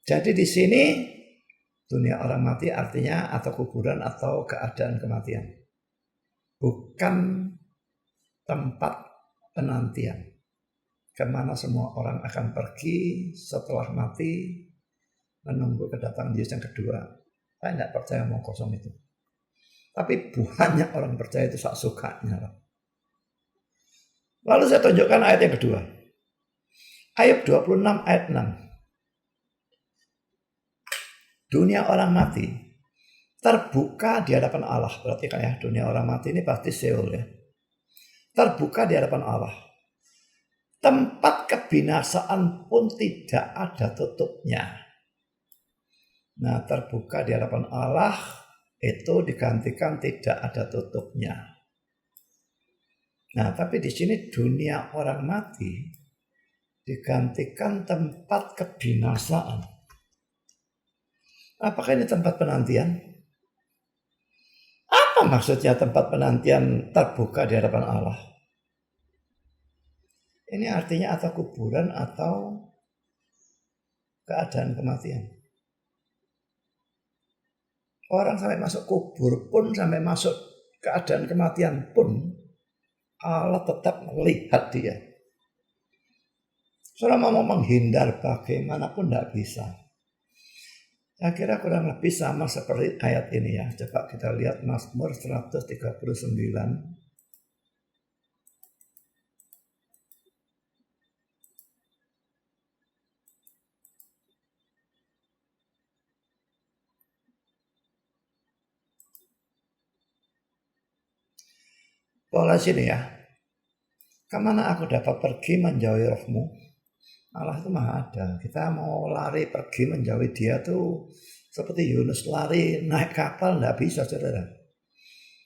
Speaker 1: Jadi di sini dunia orang mati artinya atau kuburan atau keadaan kematian. Bukan tempat penantian. Kemana semua orang akan pergi setelah mati menunggu kedatangan Yesus yang kedua. Saya tidak percaya mau kosong itu. Tapi banyak orang percaya itu sak sukanya. Lalu saya tunjukkan ayat yang kedua. Ayub 26 ayat 6. Dunia orang mati terbuka di hadapan Allah. Berarti kan ya, dunia orang mati ini pasti Seol ya. Terbuka di hadapan Allah. Tempat kebinasaan pun tidak ada tutupnya. Nah, terbuka di hadapan Allah itu digantikan tidak ada tutupnya. Nah, tapi di sini dunia orang mati digantikan tempat kebinasaan. Apakah ini tempat penantian? Apa maksudnya tempat penantian terbuka di hadapan Allah? Ini artinya atau kuburan atau keadaan kematian. Orang sampai masuk kubur pun, sampai masuk keadaan kematian pun, Allah tetap melihat dia. Saudara mau menghindar bagaimanapun tidak bisa. Saya kira kurang lebih sama seperti ayat ini ya. Coba kita lihat Mazmur 139. Pola sini ya. Kemana aku dapat pergi menjauhi rohmu? Allah itu maha ada. Kita mau lari pergi menjauhi dia tuh seperti Yunus lari naik kapal, tidak bisa saudara.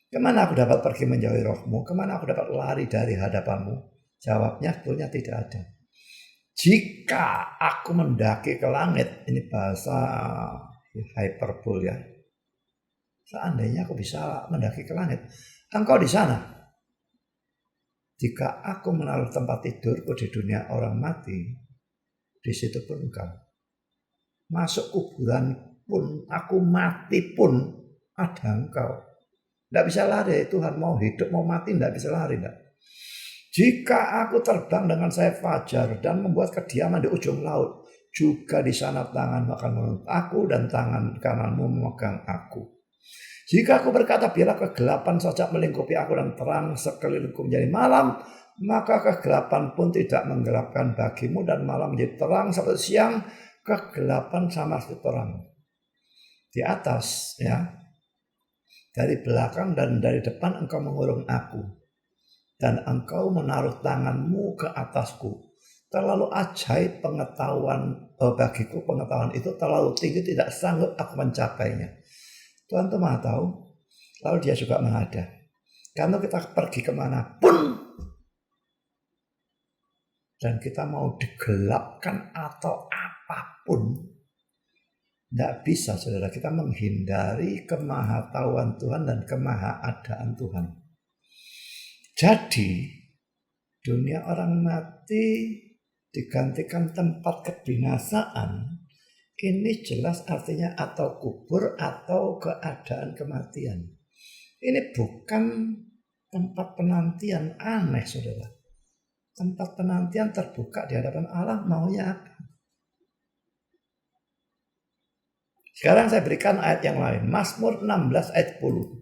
Speaker 1: Kemana aku dapat pergi menjauhi rohmu? Kemana aku dapat lari dari hadapanmu? Jawabnya sebetulnya tidak ada. Jika aku mendaki ke langit, ini bahasa hyperbole ya. Seandainya aku bisa mendaki ke langit, engkau di sana. Jika aku menaruh tempat tidurku di dunia orang mati, di situ pun engkau. Masuk kuburan pun, aku mati pun, ada engkau. Tidak bisa lari, Tuhan mau hidup, mau mati, tidak bisa lari. Tidak. Jika aku terbang dengan sayap fajar dan membuat kediaman di ujung laut, juga di sana tanganmu akan menuntut aku dan tangan kananmu memegang aku. Jika aku berkata biarlah kegelapan saja melingkupi aku dan terang sekelilingku menjadi malam, maka kegelapan pun tidak menggelapkan bagimu dan malam menjadi terang seperti siang, kegelapan sama seperti terang. Di atas ya, dari belakang dan dari depan engkau mengurung aku dan engkau menaruh tanganmu ke atasku. Terlalu ajaib pengetahuan bagiku, pengetahuan itu terlalu tinggi, tidak sanggup aku mencapainya. Tuhan itu maha tahu, lalu dia juga maha ada. Karena kita pergi kemanapun dan kita mau digelapkan atau apapun, tidak bisa saudara kita menghindari kemahatauan Tuhan dan kemahaadaan Tuhan. Jadi dunia orang mati digantikan tempat kebinasaan. Ini jelas artinya atau kubur atau keadaan kematian. Ini bukan tempat penantian, aneh saudara. Tempat penantian terbuka di hadapan Allah, maunya apa? Sekarang saya berikan ayat yang lain. Mazmur 16 ayat 10.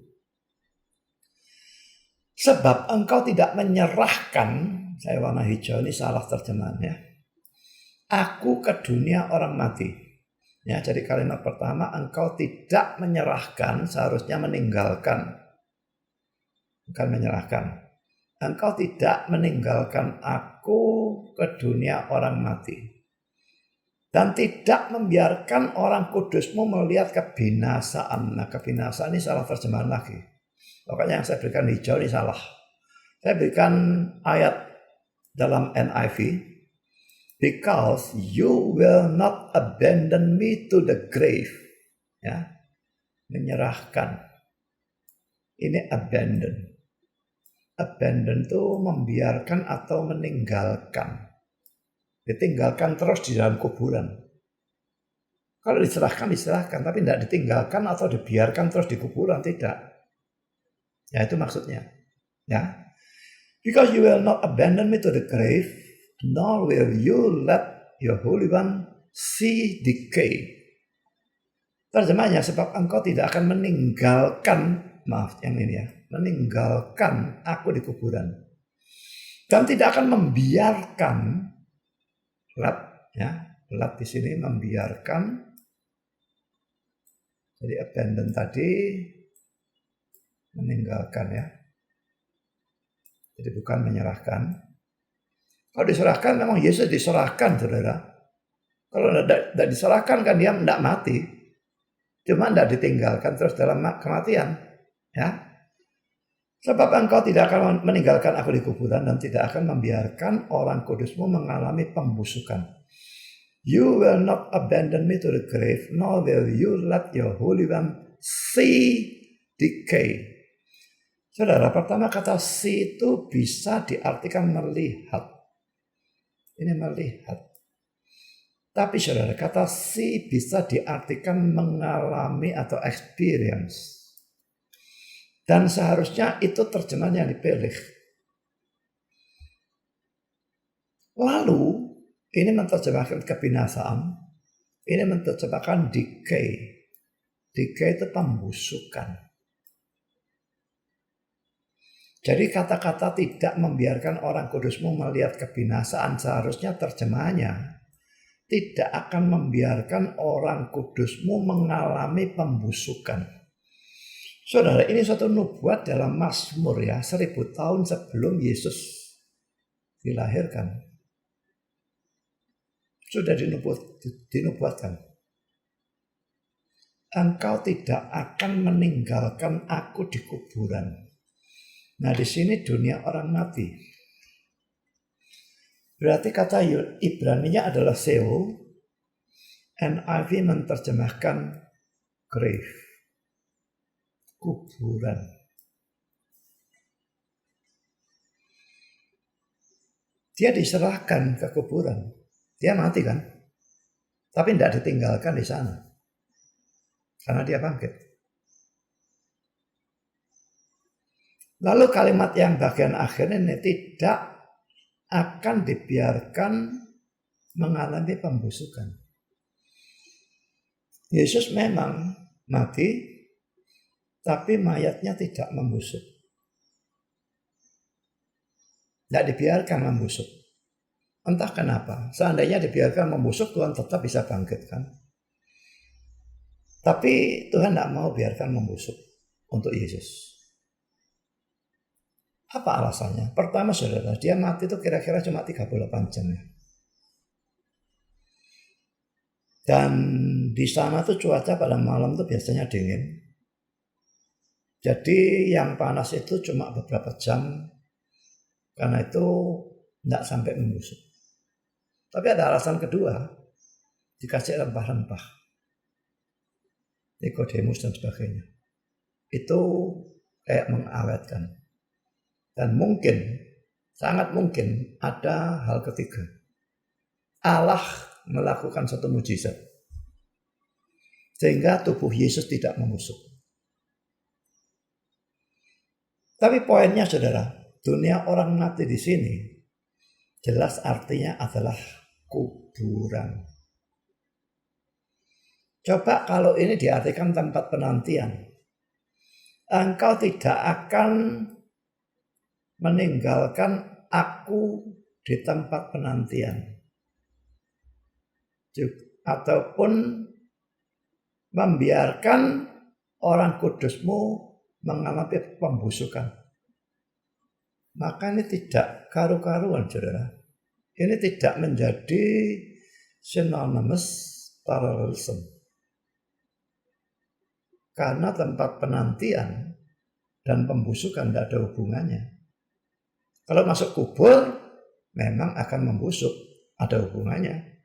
Speaker 1: Sebab engkau tidak menyerahkan, saya warna hijau ini salah terjemahannya, aku ke dunia orang mati. Ya, jadi kalimat pertama, engkau tidak menyerahkan, seharusnya meninggalkan. Bukan menyerahkan. Engkau tidak meninggalkan aku ke dunia orang mati. Dan tidak membiarkan orang kudusmu melihat kebinasaan. Nah, kebinasaan ini salah terjemahan lagi. Pokoknya yang saya berikan hijau ini salah. Saya berikan ayat dalam NIV. Because you will not abandon me to the grave. Ya, menyerahkan. Ini abandon. Abandon itu membiarkan atau meninggalkan. Ditinggalkan terus di dalam kuburan. Kalau diserahkan, tapi tidak ditinggalkan atau dibiarkan terus di kuburan, tidak. Ya, itu maksudnya. Ya. Because you will not abandon me to the grave, nor will you let your Holy One see decay. Terjemahnya, sebab engkau tidak akan meninggalkan, maaf yang ini ya, meninggalkan aku di kuburan. Dan tidak akan membiarkan, lat di sini membiarkan, jadi abandon tadi meninggalkan ya. Jadi bukan menyerahkan. Kalau diserahkan memang Yesus diserahkan saudara. Kalau tidak diserahkan kan dia tidak mati. Cuma tidak ditinggalkan terus dalam kematian. Ya. Sebab engkau tidak akan meninggalkan aku di kuburan dan tidak akan membiarkan orang kudusmu mengalami pembusukan. You will not abandon me to the grave, nor will you let your Holy One see decay. Saudara, pertama kata see itu bisa diartikan melihat. Ini melihat. Tapi saudara, kata see bisa diartikan mengalami atau experience. Dan seharusnya itu terjemahan yang dipilih. Lalu, ini menerjemahkan kebinasaan. Ini menerjemahkan decay. Decay itu pembusukan. Jadi kata-kata tidak membiarkan orang kudusmu melihat kebinasaan seharusnya terjemahannya tidak akan membiarkan orang kudusmu mengalami pembusukan. Saudara, ini suatu nubuat dalam Mazmur ya, 1000 tahun sebelum Yesus dilahirkan. Sudah dinubuatkan. Engkau tidak akan meninggalkan aku di kuburan. Nah, di sini dunia orang mati. Berarti kata Ibrani-nya adalah Sheol. NIV menerjemahkan grave, kuburan. Dia diserahkan ke kuburan. Dia mati kan? Tapi tidak ditinggalkan di sana. Karena dia bangkit. Lalu kalimat yang bagian akhir ini tidak akan dibiarkan mengalami pembusukan. Yesus memang mati, tapi mayatnya tidak membusuk. Tidak dibiarkan membusuk. Entah kenapa. Seandainya dibiarkan membusuk, Tuhan tetap bisa bangkitkan. Tapi Tuhan tidak mau biarkan membusuk untuk Yesus. Apa alasannya? Pertama, saudara, dia mati itu kira-kira cuma 38 jam. Dan di sana tuh cuaca pada malam tuh biasanya dingin. Jadi yang panas itu cuma beberapa jam. Karena itu tidak sampai membusuk. Tapi ada alasan kedua. Dikasih rempah-rempah. Nikodemus dan sebagainya. Itu kayak mengawetkan. Dan mungkin, sangat mungkin ada hal ketiga. Allah melakukan satu mujizat. Sehingga tubuh Yesus tidak membusuk. Tapi poinnya saudara, dunia orang mati di sini jelas artinya adalah kuburan. Coba kalau ini diartikan tempat penantian. Engkau tidak akan meninggalkan aku di tempat penantian. Ataupun membiarkan orang kudusmu mengalami pembusukan. Maka ini tidak karu-karuan, saudara. Ini tidak menjadi synonymous parallelism. Karena tempat penantian dan pembusukan tidak ada hubungannya. Kalau masuk kubur, memang akan membusuk, ada hubungannya.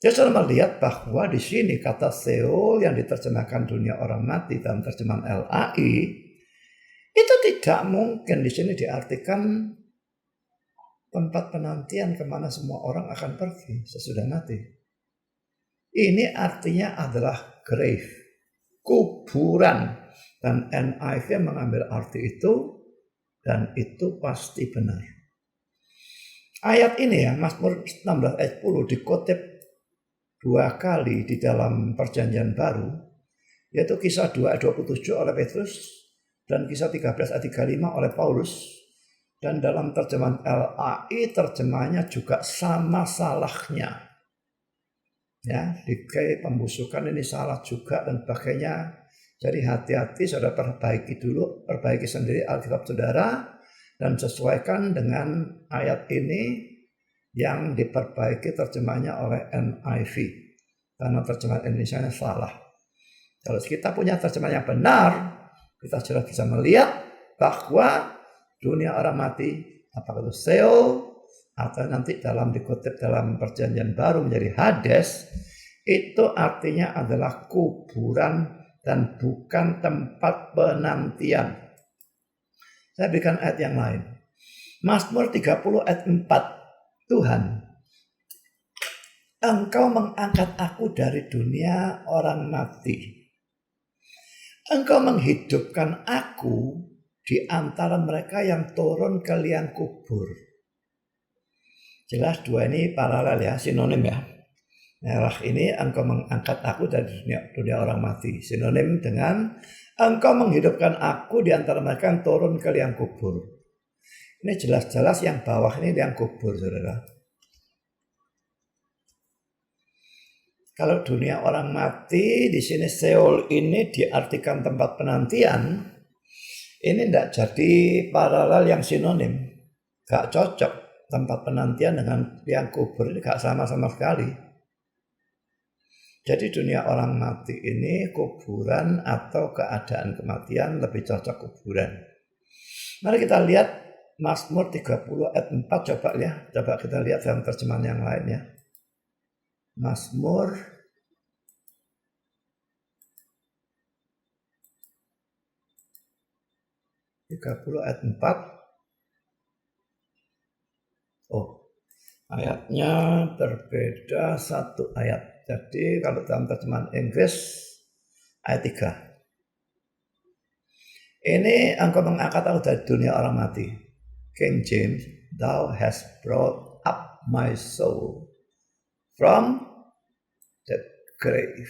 Speaker 1: Saya sudah melihat bahwa di sini kata Sheol yang diterjemahkan dunia orang mati dalam terjemahan LAI, itu tidak mungkin di sini diartikan tempat penantian kemana semua orang akan pergi sesudah mati. Ini artinya adalah grave, kuburan. Dan NIV mengambil arti itu, dan itu pasti benar. Ayat ini ya, Mazmur 16 ayat 10 dikutip 2 kali di dalam perjanjian baru, yaitu kisah 2 ayat 27 oleh Petrus, dan kisah 13 ayat 35 oleh Paulus. Dan dalam terjemahan LAI terjemahnya juga sama salahnya. Ya, dikai pembusukan ini salah juga dan sebagainya. Jadi hati-hati saudara, perbaiki dulu, perbaiki sendiri Alkitab saudara dan sesuaikan dengan ayat ini yang diperbaiki terjemahnya oleh NIV. Karena terjemahan Indonesia salah. Kalau kita punya terjemahan yang benar, kita sudah bisa melihat bahwa dunia orang mati, apakah itu Sheol atau nanti dikutip dalam perjanjian baru menjadi Hades, itu artinya adalah kuburan dan bukan tempat penantian. Saya berikan ayat yang lain. Mazmur 30 ayat 4. Tuhan, Engkau mengangkat aku dari dunia orang mati. Engkau menghidupkan aku di antara mereka yang turun ke liang kubur. Jelas dua ini paralel ya, sinonim ya. Merah ini engkau mengangkat aku dari dunia orang mati. Sinonim dengan engkau menghidupkan aku di antara mereka yang turun ke liang kubur. Ini jelas-jelas yang bawah ini liang kubur, saudara. Kalau dunia orang mati, di sini Sheol ini diartikan tempat penantian. Ini tidak jadi paralel yang sinonim. Gak cocok. tempat penantian dengan liang kubur ini gak sama sekali. Jadi dunia orang mati ini kuburan atau keadaan kematian lebih cocok kuburan. Mari kita lihat Mazmur 30 ayat 4 coba kita lihat dalam terjemahan yang lain ya. Mazmur 30 ayat 4. Ayatnya berbeda satu ayat. Jadi kalau dalam terjemahan Inggris ayat 3. Ini engkau mengangkat aku dari dunia orang mati. King James, thou hast brought up my soul from the grave.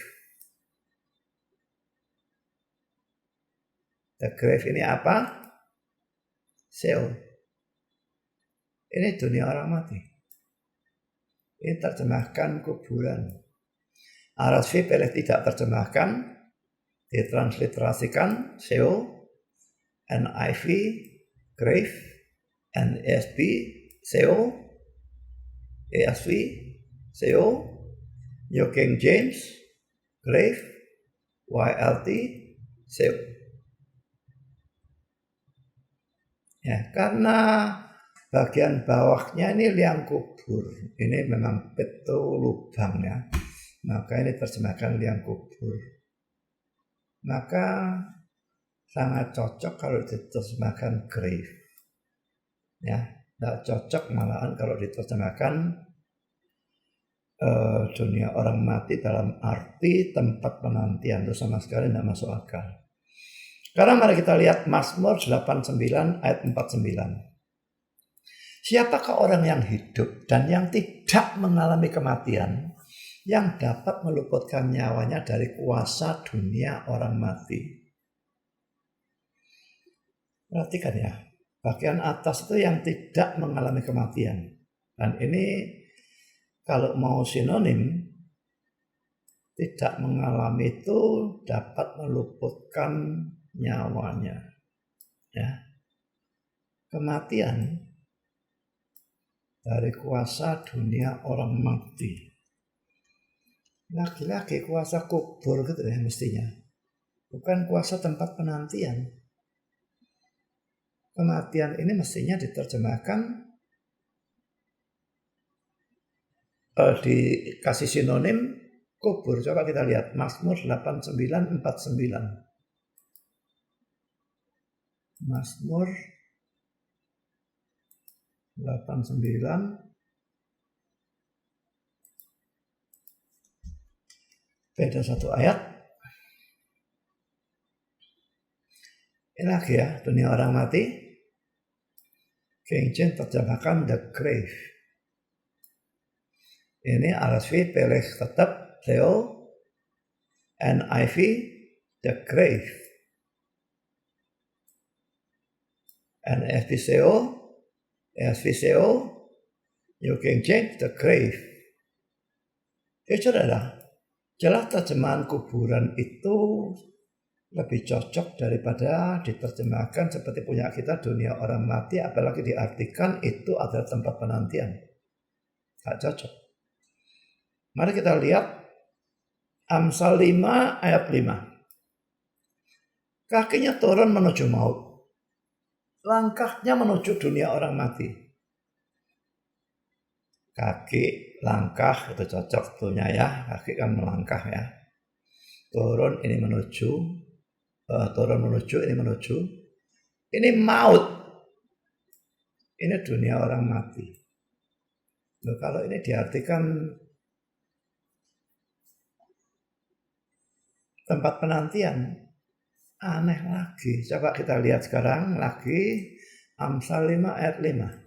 Speaker 1: The grave ini apa? Sheol. Ini dunia orang mati. Ini terjemahkan kuburan. RSV pilih tidak terjemahkan, ditransliterasikan Sheol, NIV grave, NASB Sheol, ESV Sheol, New King James grave, YLT Sheol. Ya, karena bagian bawahnya ini liang kubur. Ini memang betul lubang ya. Maka ini terjemahkan liang kubur. Maka sangat cocok kalau diterjemahkan grave. Ya, tidak cocok malahan kalau diterjemahkan dunia orang mati dalam arti tempat penantian. Itu sama sekali tidak masuk akal. Sekarang mari kita lihat Mazmur 89 ayat 49. Siapakah orang yang hidup dan yang tidak mengalami kematian, yang dapat meluputkan nyawanya dari kuasa dunia orang mati? Perhatikan ya, bagian atas itu yang tidak mengalami kematian. Dan ini kalau mau sinonim, tidak mengalami itu dapat meluputkan nyawanya. Ya. Kematian dari kuasa dunia orang mati. Lagi-lagi kuasa kubur gitu ya mestinya. Bukan kuasa tempat penantian. Kematian ini mestinya diterjemahkan dikasih sinonim kubur. Coba kita lihat Mazmur 89:49. Mazmur 89 beda satu ayat. Ini lagi ya, dunia orang mati. King James terjemahkan the grave. Ini RSV pilih tetap Sheol, NIV the grave, NASB Sheol, ESV Sheol, New King James the grave. Ya saudara, jelas terjemahan kuburan itu lebih cocok daripada diterjemahkan seperti punya kita dunia orang mati, apalagi diartikan itu adalah tempat penantian. Gak cocok. Mari kita lihat Amsal 5 ayat 5. Kakinya turun menuju maut, langkahnya menuju dunia orang mati. Kaki, langkah itu cocok tuhnya ya. Kaki kan melangkah ya. Turun ini menuju, ini menuju. Ini maut. Ini dunia orang mati. Loh, kalau ini diartikan tempat penantian, aneh lagi. Coba kita lihat sekarang lagi Amsal 5 ayat 5.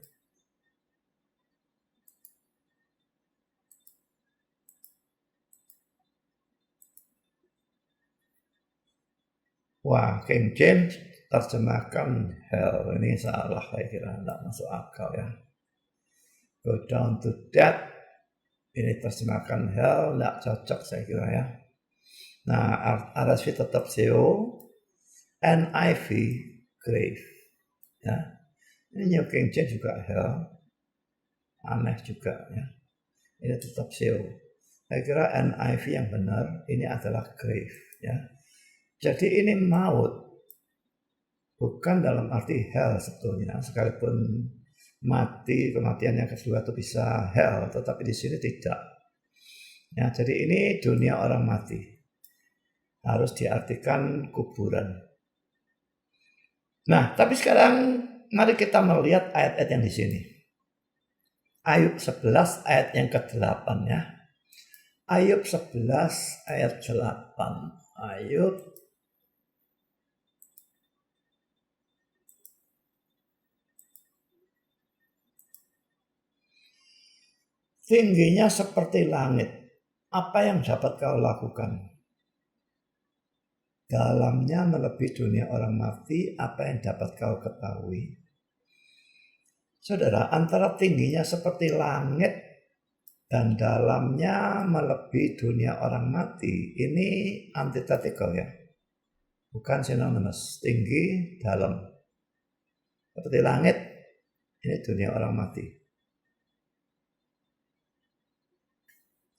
Speaker 1: Wah, King James terjemahkan hell. Ini salah, saya kira tidak masuk akal ya. Go down to death. Ini terjemahkan hell, tidak cocok saya kira ya. Nah, RSV tetap Sheol, NIV grave. Ya. Ini New King James juga hell. aneh juga ya. Ini tetap Sheol. Saya kira NIV yang benar ini adalah grave ya. Jadi ini maut, bukan dalam arti hell sebetulnya. Sekalipun mati, kematian yang kedua itu bisa hell, tetapi di sini tidak. Ya, jadi ini dunia orang mati. Harus diartikan kuburan. Nah, tapi sekarang mari kita melihat ayat-ayat yang di sini. Ayub 11 ayat yang ke-8 ya. Ayub 11 ayat 8. Ayub tingginya seperti langit. Apa yang dapat kau lakukan? Dalamnya melebihi dunia orang mati, apa yang dapat kau ketahui? Saudara, antara tingginya seperti langit dan dalamnya melebihi dunia orang mati, ini antitetikal ya. Bukan synonymous, tinggi, dalam. Seperti langit, ini dunia orang mati.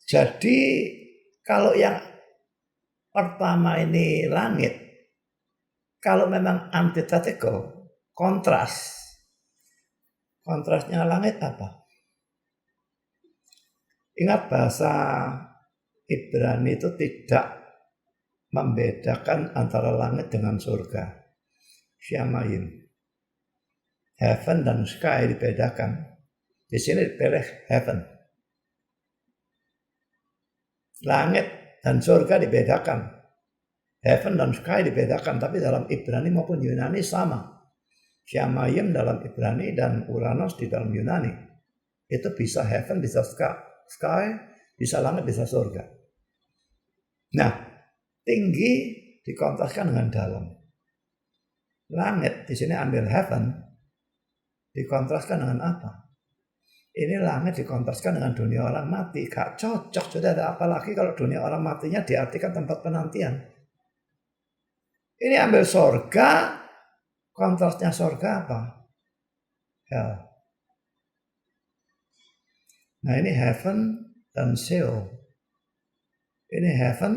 Speaker 1: Jadi, kalau yang pertama ini langit, kalau memang antitetikal, kontrasnya langit apa? Ingat bahasa Ibrani itu tidak membedakan antara langit dengan surga. Syamayim. Heaven dan sky dibedakan. Di sini dipilih heaven. Langit dan surga dibedakan. Heaven dan sky dibedakan, tapi dalam Ibrani maupun Yunani sama. Syamayim dalam Ibrani dan Uranos di dalam Yunani. Itu bisa heaven, bisa sky, bisa langit, bisa surga. Nah, tinggi dikontraskan dengan dalam. Langit di sini ambil heaven, dikontraskan dengan apa? Ini langit dikontraskan dengan dunia orang mati. Gak cocok, saudara. Apalagi kalau dunia orang matinya diartikan tempat penantian. Ini ambil sorga, kontrasnya sorga apa? Hell. Nah ini heaven dan Sheol. Ini heaven,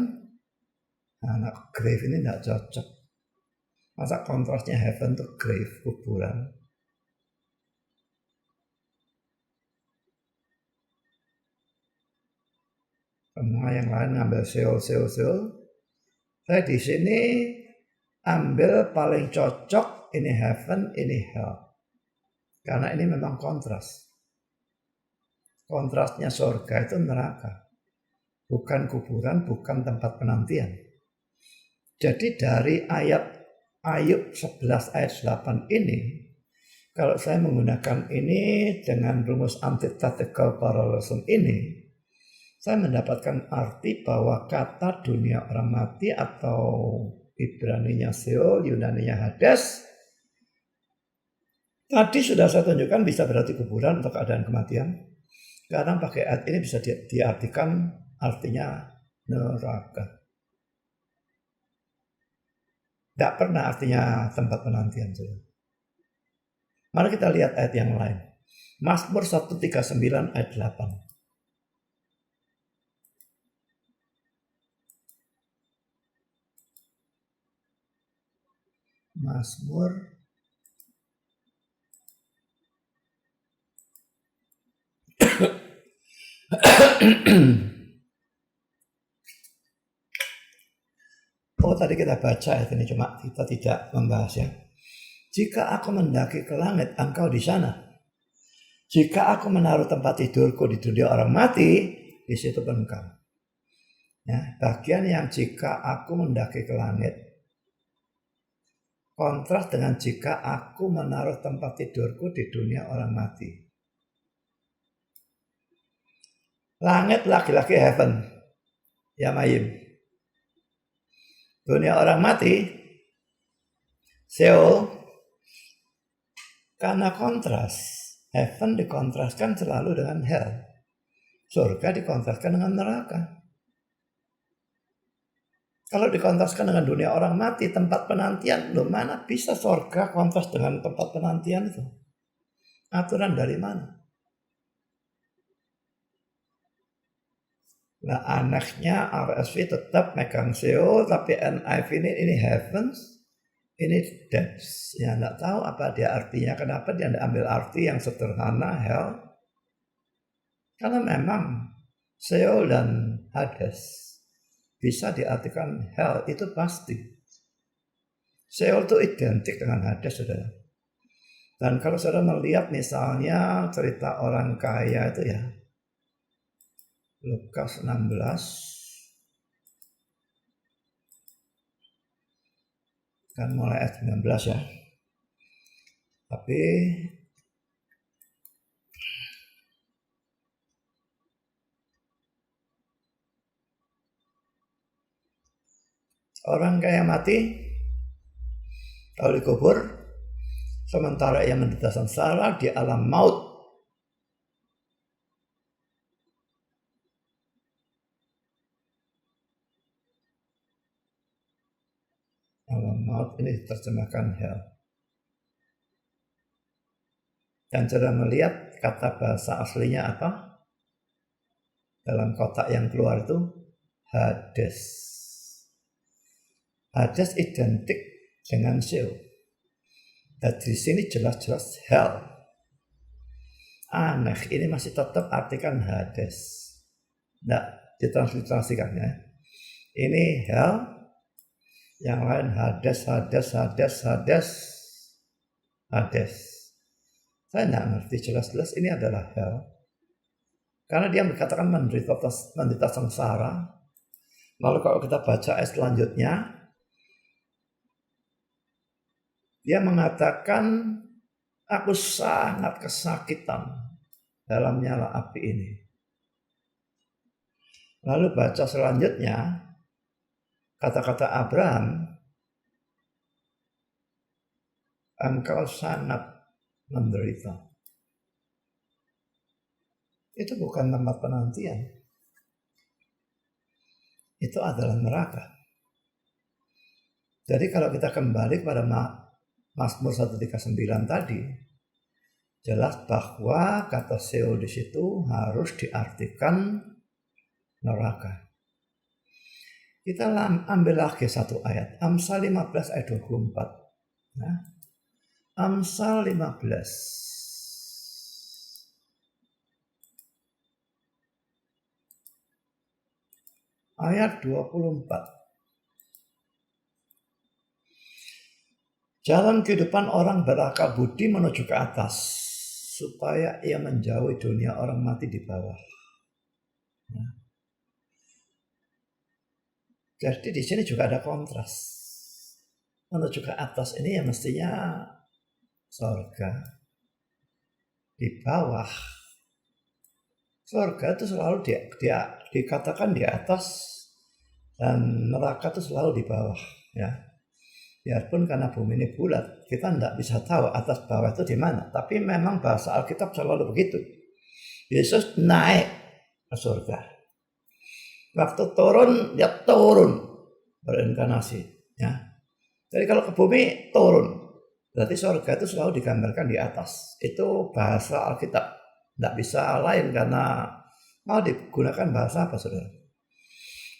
Speaker 1: nah grave ini tidak cocok. Masa kontrasnya heaven to grave, kuburan. Semua yang lain ngambil Sheol. Saya di sini ambil paling cocok, ini heaven, ini hell. Karena ini memang kontras. Kontrasnya surga itu neraka. Bukan kuburan, bukan tempat penantian. Jadi dari ayat Ayub 11 ayat 8 ini, kalau saya menggunakan ini dengan rumus antithetical parallelism ini, saya mendapatkan arti bahwa kata dunia orang mati atau Ibraninya Sheol, Yunaninya Hades, tadi sudah saya tunjukkan bisa berarti kuburan atau keadaan kematian. Sekarang pakai ayat ini bisa diartikan artinya neraka. Tidak pernah artinya tempat penantian. Mari kita lihat ayat yang lain. Mazmur 139 ayat 8. Mazmur tadi kita baca ayat ini, cuma kita tidak membahas ya. Jika aku mendaki ke langit, engkau di sana. Jika aku menaruh tempat tidurku di dunia orang mati, di situ pun engkau. Ya, bagian yang jika aku mendaki ke langit, kontras dengan jika aku menaruh tempat tidurku di dunia orang mati. Langit laki-laki heaven, Yamayim. Dunia orang mati, Sheol, karena kontras. Heaven dikontraskan selalu dengan hell. Surga dikontraskan dengan neraka. Kalau dikontraskan dengan dunia orang mati, tempat penantian, loh mana bisa surga kontras dengan tempat penantian itu? Aturan dari mana? Nah anehnya RSV tetap megang Sheol, tapi NIV ini heavens, ini depths. Ya nggak tahu apa dia artinya, kenapa dia nggak ambil arti yang sederhana hell. Karena memang Sheol dan Hades bisa diartikan hell, itu pasti. Sheol itu identik dengan Hades, saudara. Dan kalau saudara melihat misalnya cerita orang kaya itu ya, Lukas 16, kan mulai ayat 19 ya. Tapi orang kaya mati lalu dikubur, sementara ia menderita sengsara di alam maut. Alam maut ini diterjemahkan hell. Dan saudara melihat kata bahasa aslinya apa? Dalam kotak yang keluar itu Hades. Hades identik dengan Sheol. Dan di sini jelas-jelas hell. Aneh, ini masih tetap artikan Hades. Tidak ditransliterasikan ya. Ini hell, yang lain Hades. Saya tidak ngerti, jelas-jelas ini adalah hell. Karena dia berkatakan menderita sengsara. Lalu kalau kita baca ayat selanjutnya, dia mengatakan, aku sangat kesakitan dalam nyala api ini. Lalu baca selanjutnya, kata-kata Abraham, engkau sangat menderita. Itu bukan tempat penantian. Itu adalah neraka. Jadi kalau kita kembali kepada Mazmur 139 tadi, jelas bahwa kata Sheol di situ harus diartikan neraka. Kita ambil lagi satu ayat, Amsal 15 ayat 24. Nah, Amsal 15 ayat 24. Jalan kehidupan orang berakal budi menuju ke atas, supaya ia menjauhi dunia orang mati di bawah. Nah. Jadi di sini juga ada kontras. Menuju ke atas ini ya mestinya surga. Di bawah, surga itu selalu dikatakan di atas, dan neraka itu selalu di bawah. Ya, biarpun karena bumi ini bulat, kita tidak bisa tahu atas bawah itu di mana. Tapi memang bahasa Alkitab selalu begitu. Yesus naik ke surga. Waktu turun, dia turun berinkarnasi. Ya. Jadi kalau ke bumi turun, berarti surga itu selalu digambarkan di atas. Itu bahasa Alkitab. Tidak bisa lain karena mau digunakan bahasa apa, saudara?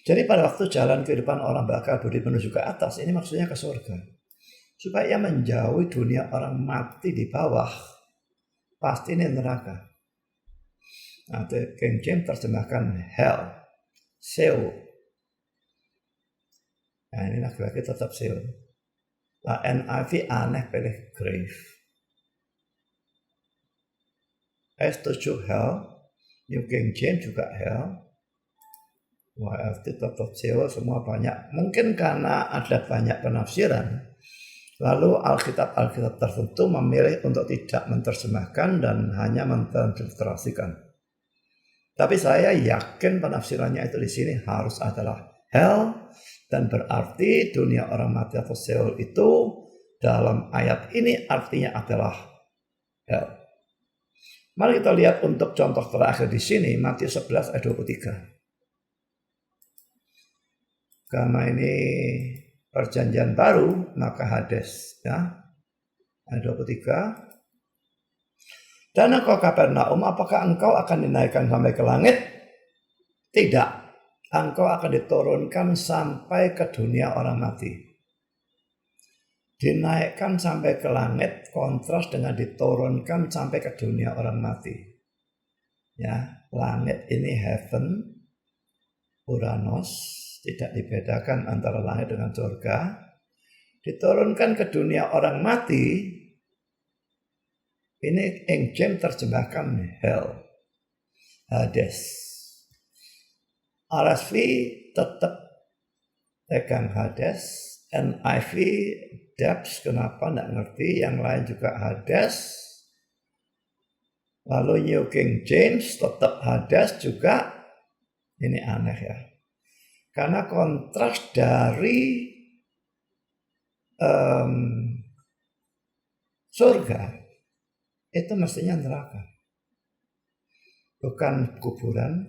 Speaker 1: Jadi pada waktu jalan kehidupan orang berakal budi menuju ke atas, ini maksudnya ke surga. Supaya menjauhi dunia orang mati di bawah, pasti ini neraka. Nah, King James terjemahkan hell, Sheol. Nah ini lagi-lagi tetap Sheol. Nah NIV aneh pilih grave. S7 hell, New King James juga hell. YFT tetap Sheol, semua banyak. Mungkin karena ada banyak penafsiran, lalu Alkitab tertentu memilih untuk tidak menerjemahkan dan hanya mentransliterasikan. Tapi saya yakin penafsirannya itu di sini harus adalah hell, dan berarti dunia orang mati atau Sheol itu dalam ayat ini artinya adalah hell. Mari kita lihat untuk contoh terakhir di sini, Matius 11 ayat 23. Karena ini perjanjian baru, maka Hades, ya. Ayat 23. Dan engkau Kapernaum, apakah engkau akan dinaikkan sampai ke langit? Tidak. engkau akan diturunkan sampai ke dunia orang mati. Dinaikkan sampai ke langit, kontras dengan diturunkan sampai ke dunia orang mati. Ya, langit ini heaven, Uranos, tidak dibedakan antara langit dengan surga. Diturunkan ke dunia orang mati, ini yang James terjemahkan hell, Hades. RSV tetap pegang Hades, NIV depths, kenapa enggak ngerti, yang lain juga Hades. Lalu New King James tetap Hades juga. Ini aneh ya. Karena kontras dari surga itu mestinya neraka. Bukan kuburan,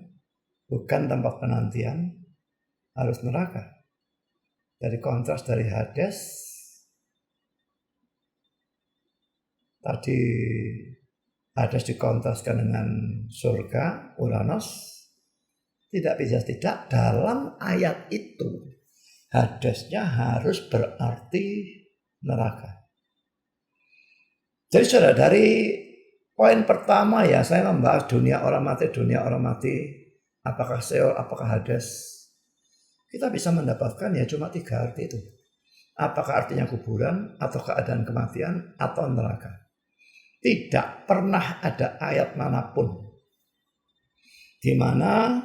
Speaker 1: bukan tempat penantian, harus neraka. Dari kontras dari Hades, tadi Hades dikontraskan dengan surga, Uranos. Tidak bisa tidak, dalam ayat itu Hadesnya harus berarti neraka. Jadi saudara, dari poin pertama ya saya membahas dunia orang mati, apakah Sheol, apakah Hades. Kita bisa mendapatkan ya cuma 3 arti itu. Apakah artinya kuburan, atau keadaan kematian, atau neraka. Tidak pernah ada ayat manapun di mana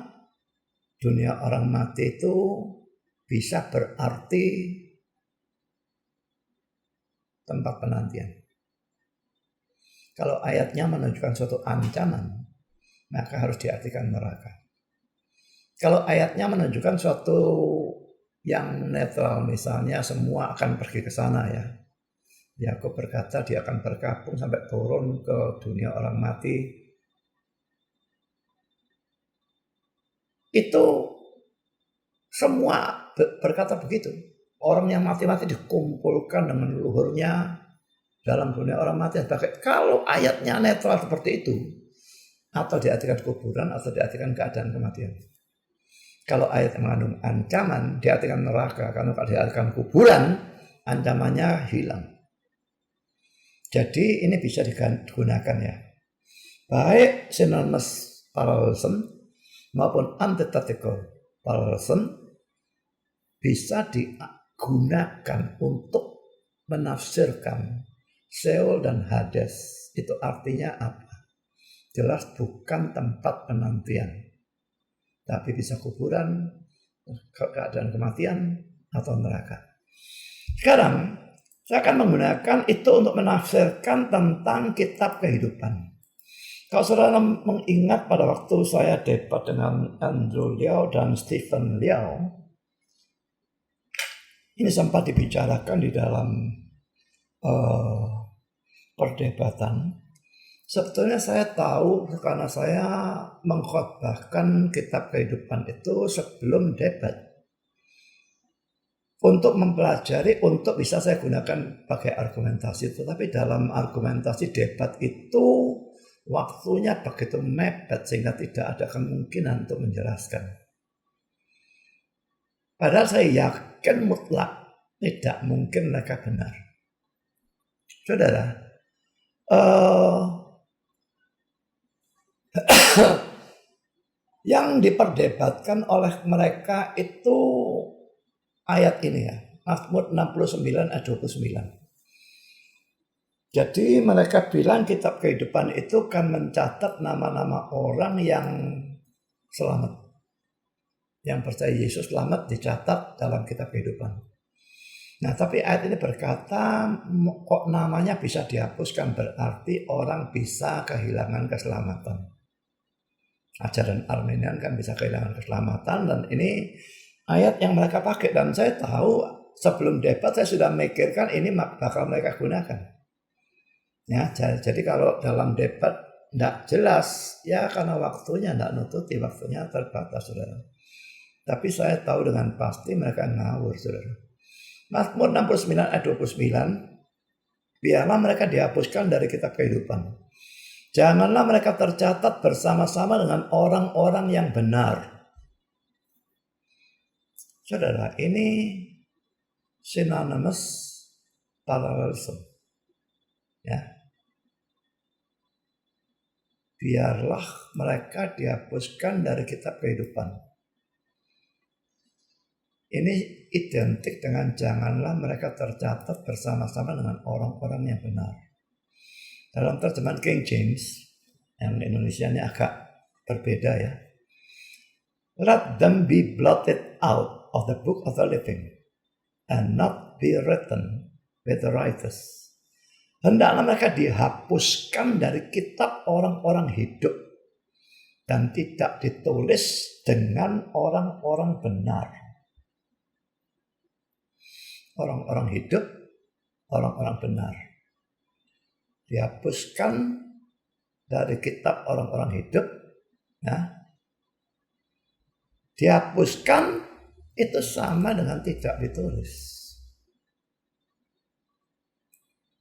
Speaker 1: dunia orang mati itu bisa berarti tempat penantian. Kalau ayatnya menunjukkan suatu ancaman, maka harus diartikan neraka. Kalau ayatnya menunjukkan suatu yang netral, misalnya semua akan pergi ke sana ya. Yakub berkata dia akan berkabung sampai turun ke dunia orang mati. Itu semua berkata begitu. Orang yang mati-mati dikumpulkan dengan leluhurnya dalam dunia orang mati. Kalau ayatnya netral seperti itu, atau diartikan kuburan, atau diartikan keadaan kematian. Kalau ayat mengandung ancaman, diartikan neraka. Karena kalau diartikan kuburan, ancamannya hilang. Jadi ini bisa digunakan ya. Baik synonymous parallelism maupun antithetical parallelism bisa digunakan untuk menafsirkan Sheol dan Hades. Itu artinya apa? Jelas bukan tempat penantian, tapi bisa kuburan, keadaan kematian, atau neraka. Sekarang saya akan menggunakan itu untuk menafsirkan tentang kitab kehidupan. Kalau saudara mengingat pada waktu saya debat dengan Andrew Liao dan Stephen Liao, ini sempat dibicarakan di dalam perdebatan. Sebetulnya saya tahu karena saya mengkhotbahkan kitab kehidupan itu sebelum debat. Untuk mempelajari, untuk bisa saya gunakan pakai argumentasi. Tetapi dalam argumentasi debat itu waktunya begitu mepet sehingga tidak ada kemungkinan untuk menjelaskan. Padahal saya yakin mutlak tidak mungkin mereka benar. Saudara, yang diperdebatkan oleh mereka itu ayat ini ya, Mazmur 69 ayat 29. Jadi mereka bilang kitab kehidupan itu kan mencatat nama-nama orang yang selamat. Yang percaya Yesus selamat dicatat dalam kitab kehidupan. Nah, tapi ayat ini berkata kok namanya bisa dihapuskan, berarti orang bisa kehilangan keselamatan. Ajaran Arminian kan bisa kehilangan keselamatan, dan ini ayat yang mereka pakai. Dan saya tahu sebelum debat saya sudah memikirkan ini bakal mereka gunakan. Ya, jadi kalau dalam debat tidak jelas, ya karena waktunya tidak nututi, waktunya terbatas, saudara. Tapi saya tahu dengan pasti mereka ngawur, saudara. Mazmur 69 ayat 29, biarlah mereka dihapuskan dari kitab kehidupan. Janganlah mereka tercatat bersama-sama dengan orang-orang yang benar. Saudara, ini synonymous parallelism. Ya. Biarlah mereka dihapuskan dari kitab kehidupan. Ini identik dengan janganlah mereka tercatat bersama-sama dengan orang-orang yang benar. Dalam terjemahan King James, yang Indonesianya agak berbeda ya. Let them be blotted out of the book of the living and not be written with the righteous. Hendaklah mereka dihapuskan dari kitab orang-orang hidup dan tidak ditulis dengan orang-orang benar. Orang-orang hidup, orang-orang benar. Dihapuskan dari kitab orang-orang hidup. Ya. Dihapuskan itu sama dengan tidak ditulis.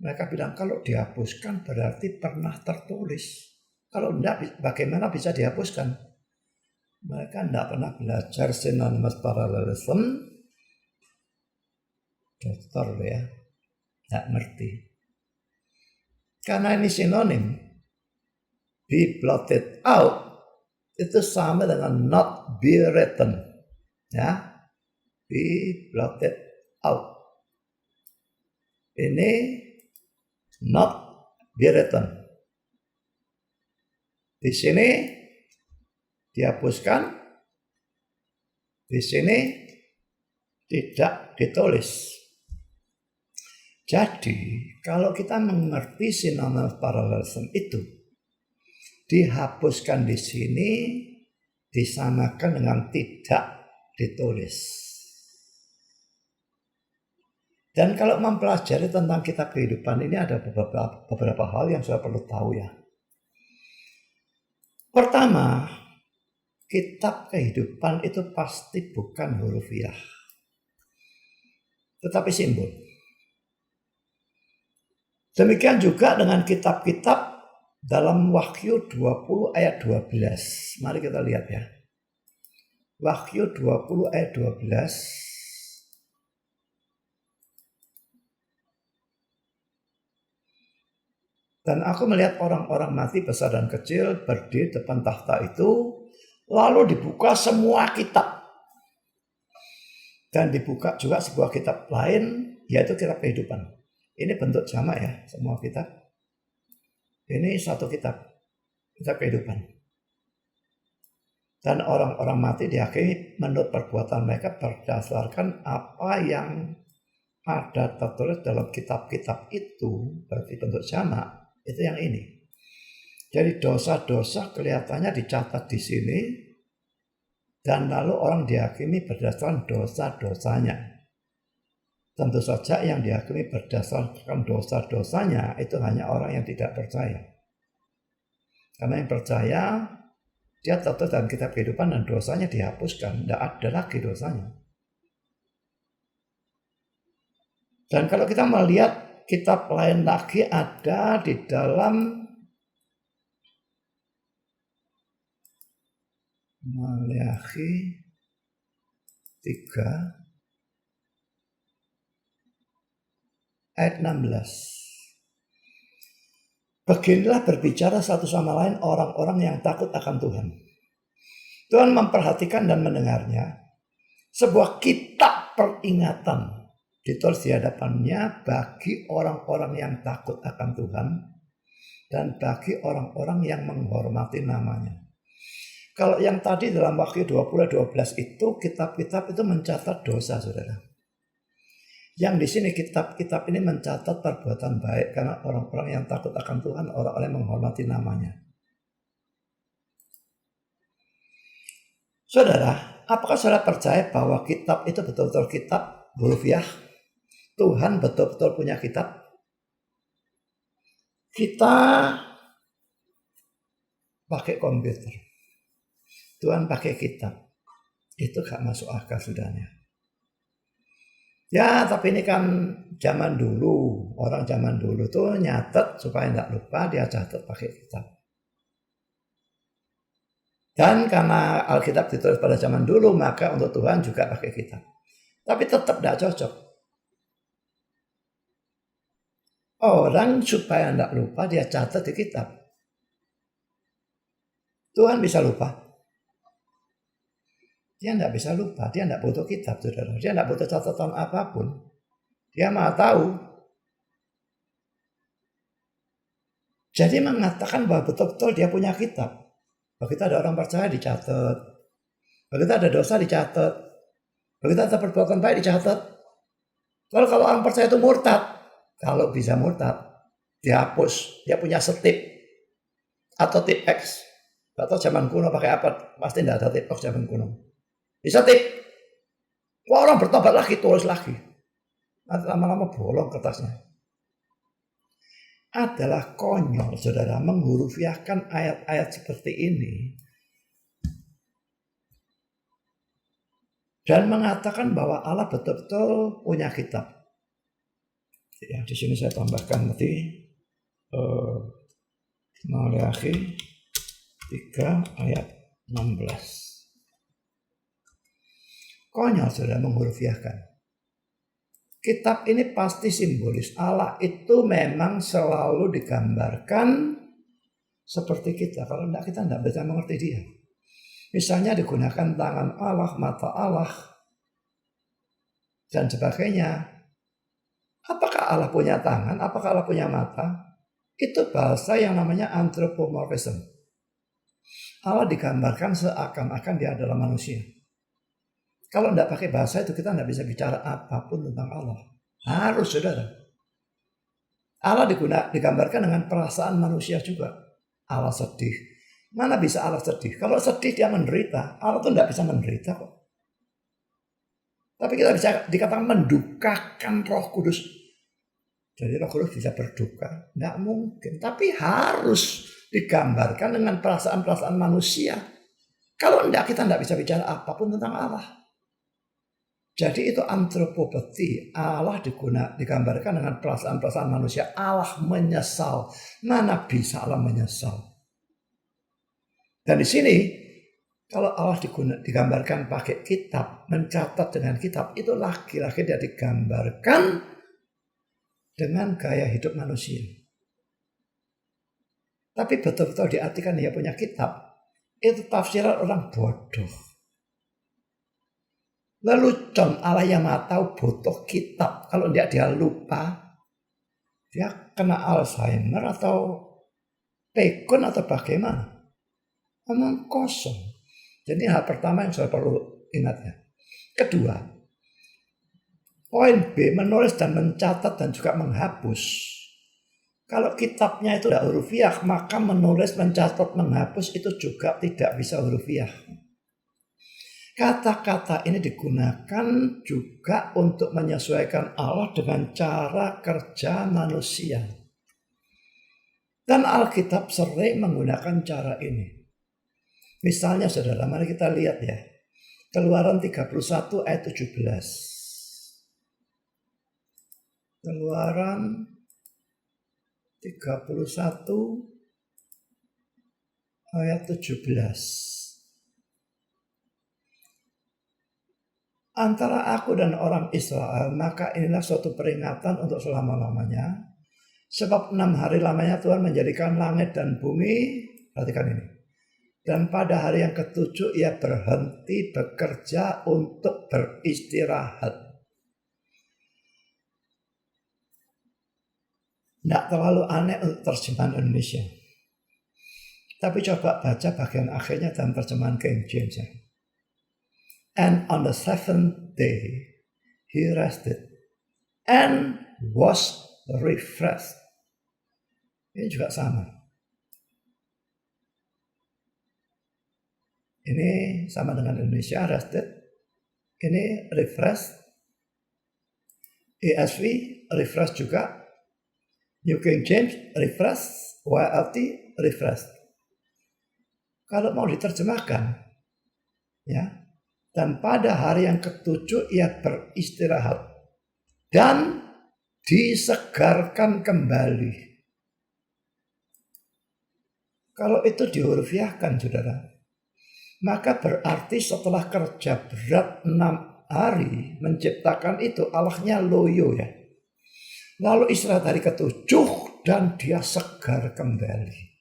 Speaker 1: Mereka bilang kalau dihapuskan berarti pernah tertulis. Kalau tidak, bagaimana bisa dihapuskan? Mereka tidak pernah belajar synonymous parallelism. Dokter ya, tidak ngerti. Karena ini sinonim, be blotted out, itu sama dengan not be written. Ya, be blotted out. Ini not be written. Di sini dihapuskan, di sini tidak ditulis. Jadi, kalau kita mengerti synonymous parallelism itu, dihapuskan di sini, disamakan dengan tidak ditulis. Dan kalau mempelajari tentang kitab kehidupan ini ada beberapa hal yang saya perlu tahu ya. Pertama, kitab kehidupan itu pasti bukan hurufiah, tetapi simbol. Demikian juga dengan kitab-kitab dalam Wahyu 20 ayat 12. Mari kita lihat ya. Wahyu 20 ayat 12. Dan aku melihat orang-orang mati besar dan kecil berdiri depan takhta itu. Lalu dibuka semua kitab. Dan dibuka juga sebuah kitab lain, yaitu kitab kehidupan. Ini bentuk jamak ya, semua kitab. Ini satu kitab, kitab kehidupan. Dan orang-orang mati dihakimi menurut perbuatan mereka berdasarkan apa yang ada tertulis dalam kitab-kitab itu, berarti bentuk jamak, itu yang ini. Jadi dosa-dosa kelihatannya dicatat di sini, dan lalu orang dihakimi berdasarkan dosa-dosanya. Tentu saja yang dihakimi berdasarkan dosa-dosanya itu hanya orang yang tidak percaya. Karena yang percaya, dia tertulis dalam kitab kehidupan dan dosanya dihapuskan. Tidak ada lagi dosanya. Dan kalau kita melihat kitab lain lagi ada di dalam Maleakhi 3 ayat 16. Beginilah berbicara satu sama lain orang-orang yang takut akan Tuhan. Tuhan memperhatikan dan mendengarnya. Sebuah kitab peringatan ditulis di hadapannya bagi orang-orang yang takut akan Tuhan dan bagi orang-orang yang menghormati namanya. Kalau yang tadi dalam Wahyu 20-12 itu kitab-kitab itu mencatat dosa, saudara. Yang di sini kitab-kitab ini mencatat perbuatan baik karena orang-orang yang takut akan Tuhan, orang-orang yang menghormati namanya. Saudara, apakah saudara percaya bahwa kitab itu betul-betul kitab hurufiah? Tuhan betul-betul punya kitab? Kita pakai komputer. Tuhan pakai kitab. Itu gak masuk akal sudahnya. Ya, tapi ini kan zaman dulu. Orang zaman dulu tuh nyatet supaya tidak lupa, dia catat pakai kitab. Dan karena Alkitab ditulis pada zaman dulu, maka untuk Tuhan juga pakai kitab. Tapi tetap tidak cocok. Orang supaya tidak lupa dia catat di kitab. Tuhan bisa lupa? Dia tidak bisa lupa. Dia tidak butuh kitab, saudara. Dia tidak butuh catatan apapun. Dia maha tahu. Jadi mengatakan bahwa betul-betul dia punya kitab. Kalau kita ada orang percaya dicatat. Kalau kita ada dosa dicatat. Kalau kita ada perbuatan baik dicatat. Kalau orang percaya itu murtad. Kalau bisa murtad, dihapus. Dia punya setip. Atau tip X. Atau zaman kuno pakai apa? Pasti tidak ada tip X zaman kuno. Bisa tip. Orang bertobat lagi, tulis lagi. Nanti lama-lama bolong kertasnya. Adalah konyol, saudara, menghurufiahkan ayat-ayat seperti ini. Dan mengatakan bahwa Allah betul-betul punya kitab. Ya, di sini saya tambahkan nanti Maleakhi 3 ayat 16. Konyol, saudara, menghurufiahkan. Kitab ini pasti simbolis. Allah itu memang selalu digambarkan seperti kita. Kalau tidak, kita tidak bisa mengerti dia. Misalnya digunakan tangan Allah, mata Allah, dan sebagainya. Apakah Allah punya tangan? Apakah Allah punya mata? Itu bahasa yang namanya anthropomorphism. Allah digambarkan seakan-akan dia adalah manusia. Kalau tidak pakai bahasa itu kita tidak bisa bicara apapun tentang Allah. Harus, saudara. Allah digambarkan dengan perasaan manusia juga. Allah sedih. Mana bisa Allah sedih? Kalau sedih dia menderita. Allah itu tidak bisa menderita kok. Tapi kita bisa dikatakan mendukakan Roh Kudus. Jadi Roh Kudus bisa berduka. Tidak mungkin. Tapi harus digambarkan dengan perasaan-perasaan manusia. Kalau tidak, kita tidak bisa bicara apapun tentang Allah. Jadi itu antropopati. Allah digambarkan dengan perasaan-perasaan manusia. Allah menyesal. Mana bisa Allah menyesal? Dan di sini, kalau Allah digambarkan pakai kitab, mencatat dengan kitab, itu laki-laki dia digambarkan dengan gaya hidup manusia. Tapi betul-betul diartikan dia punya kitab. Itu tafsiran orang bodoh. Lelucon, Allah yang maha tahu butuh kitab. Kalau dia lupa, dia kena Alzheimer atau pikun atau bagaimana. Omong kosong. Jadi hal pertama yang saya perlu ingat ya. Kedua, poin B, menulis dan mencatat dan juga menghapus. Kalau kitabnya itu tidak hurufiah, maka menulis, mencatat, menghapus itu juga tidak bisa hurufiah. Kata-kata ini digunakan juga untuk menyesuaikan Allah dengan cara kerja manusia. Dan Alkitab sering menggunakan cara ini. Misalnya saudara, mari kita lihat ya. Keluaran 31 ayat 17. Keluaran 31 ayat 17. Antara aku dan orang Israel, maka inilah suatu peringatan untuk selama-lamanya. Sebab 6 hari lamanya Tuhan menjadikan langit dan bumi. Perhatikan ini. Dan pada hari yang ke-7 ia berhenti bekerja untuk beristirahat. Tidak terlalu aneh untuk terjemahan Indonesia. Tapi coba baca bagian akhirnya dalam terjemahan King James ya. And on the 7th day, he rested and was refreshed. Ini juga sama. Ini sama dengan Indonesia, rested. Ini refreshed. ESV, refreshed juga. New King James, refreshed. YLT, refreshed. Kalau mau diterjemahkan, ya. Dan pada hari yang ke-7 ia beristirahat dan disegarkan kembali. Kalau itu dihurufiahkan saudara, maka berarti setelah kerja berat 6 hari menciptakan itu, Allahnya loyo ya. Lalu istirahat hari ketujuh dan dia segar kembali.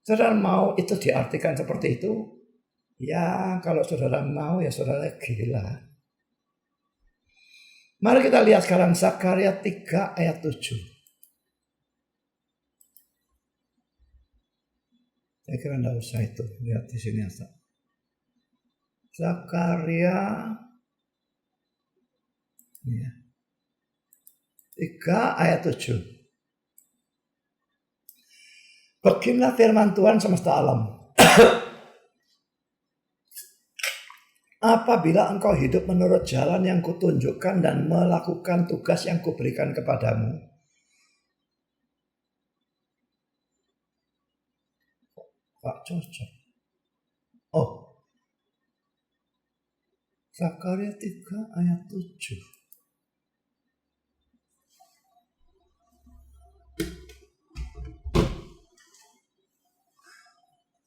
Speaker 1: Saudara mau itu diartikan seperti itu? Ya kalau saudara mau ya saudara gila. Mari kita lihat sekarang Zakaria 3 ayat 7. Saya kira tidak usah itu, lihat di sini aja. Zakaria ya, 3 ayat 7. Beginilah firman Tuhan semesta alam. Apabila engkau hidup menurut jalan yang kutunjukkan dan melakukan tugas yang kuberikan kepadamu. Pak cocok. Oh. Zakaria 3 ayat 7.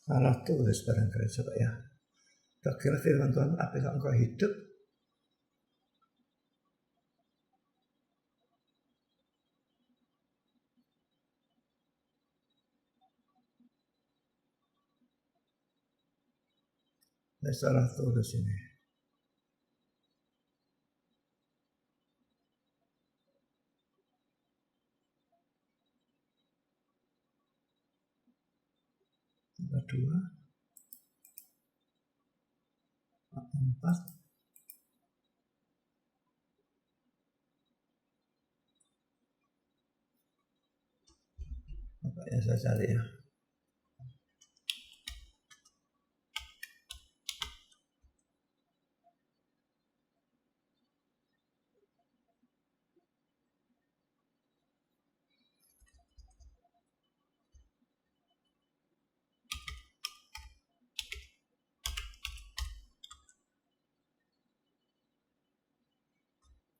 Speaker 1: Salah tulis barangkali coba ya. Kira firman Tuhan, apabila engkau hidup saya salah tulis ini. Kedua 4. Apa yang saya cari ya?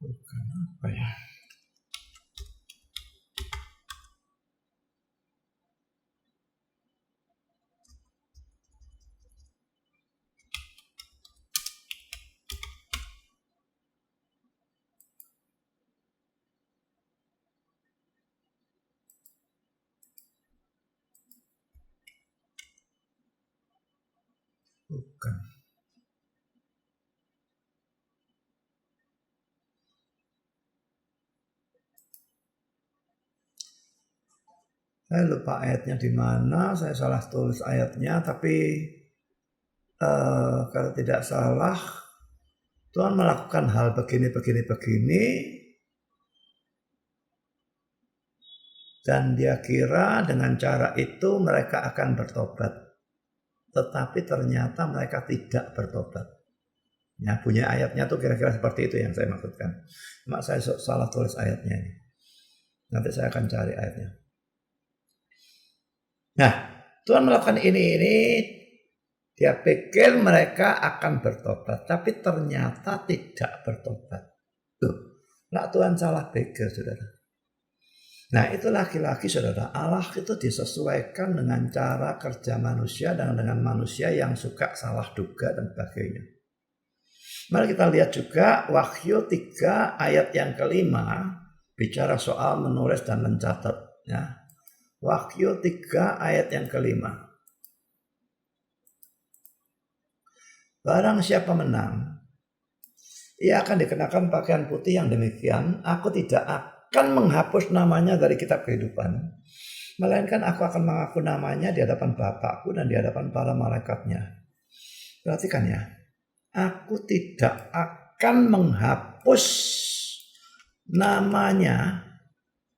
Speaker 1: Bukan apa ya? Bukan. Saya lupa ayatnya di mana, saya salah tulis ayatnya, tapi kalau tidak salah Tuhan melakukan hal begini dan dia kira dengan cara itu mereka akan bertobat. Tetapi ternyata mereka tidak bertobat. Ya, punya ayatnya tuh kira-kira seperti itu yang saya maksudkan. Cuma saya salah tulis ayatnya ini. Nanti saya akan cari ayatnya. Nah, Tuhan melakukan ini dia pikir mereka akan bertobat, tapi ternyata tidak bertobat. Tuh, nah Tuhan salah pikir, saudara. Nah, itu laki-laki, saudara. Allah itu disesuaikan dengan cara kerja manusia dan dengan manusia yang suka salah duga dan sebagainya. Mari kita lihat juga Wahyu 3 ayat yang kelima bicara soal menulis dan mencatat. Ya. Wahyu 3 ayat yang kelima. Barang siapa menang, ia akan dikenakan pakaian putih yang demikian. Aku tidak akan menghapus namanya dari kitab kehidupan, melainkan aku akan mengaku namanya di hadapan Bapakku dan di hadapan para malaikatnya. Perhatikan ya, aku tidak akan menghapus namanya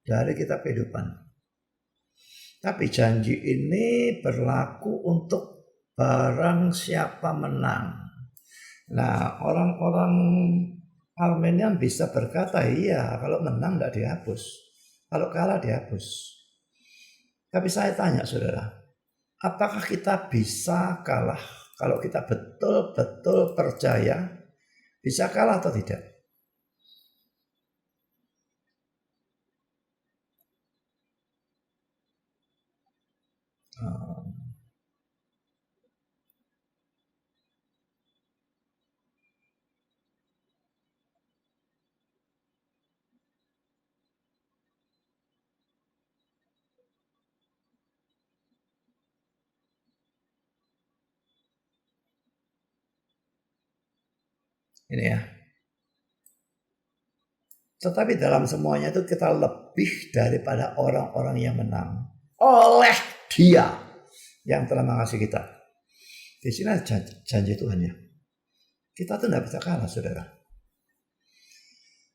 Speaker 1: dari kitab kehidupan. Tapi janji ini berlaku untuk barang siapa menang. Nah, orang-orang Armenian bisa berkata, iya kalau menang tidak dihapus. Kalau kalah dihapus. Tapi saya tanya saudara, apakah kita bisa kalah? Kalau kita betul-betul percaya, bisa kalah atau tidak? Ini ya. Tetapi dalam semuanya itu kita lebih daripada orang-orang yang menang oleh Dia yang telah mengasihi kita. Di sini ada janji Tuhannya. Kita tuh tidak bisa kalah, saudara.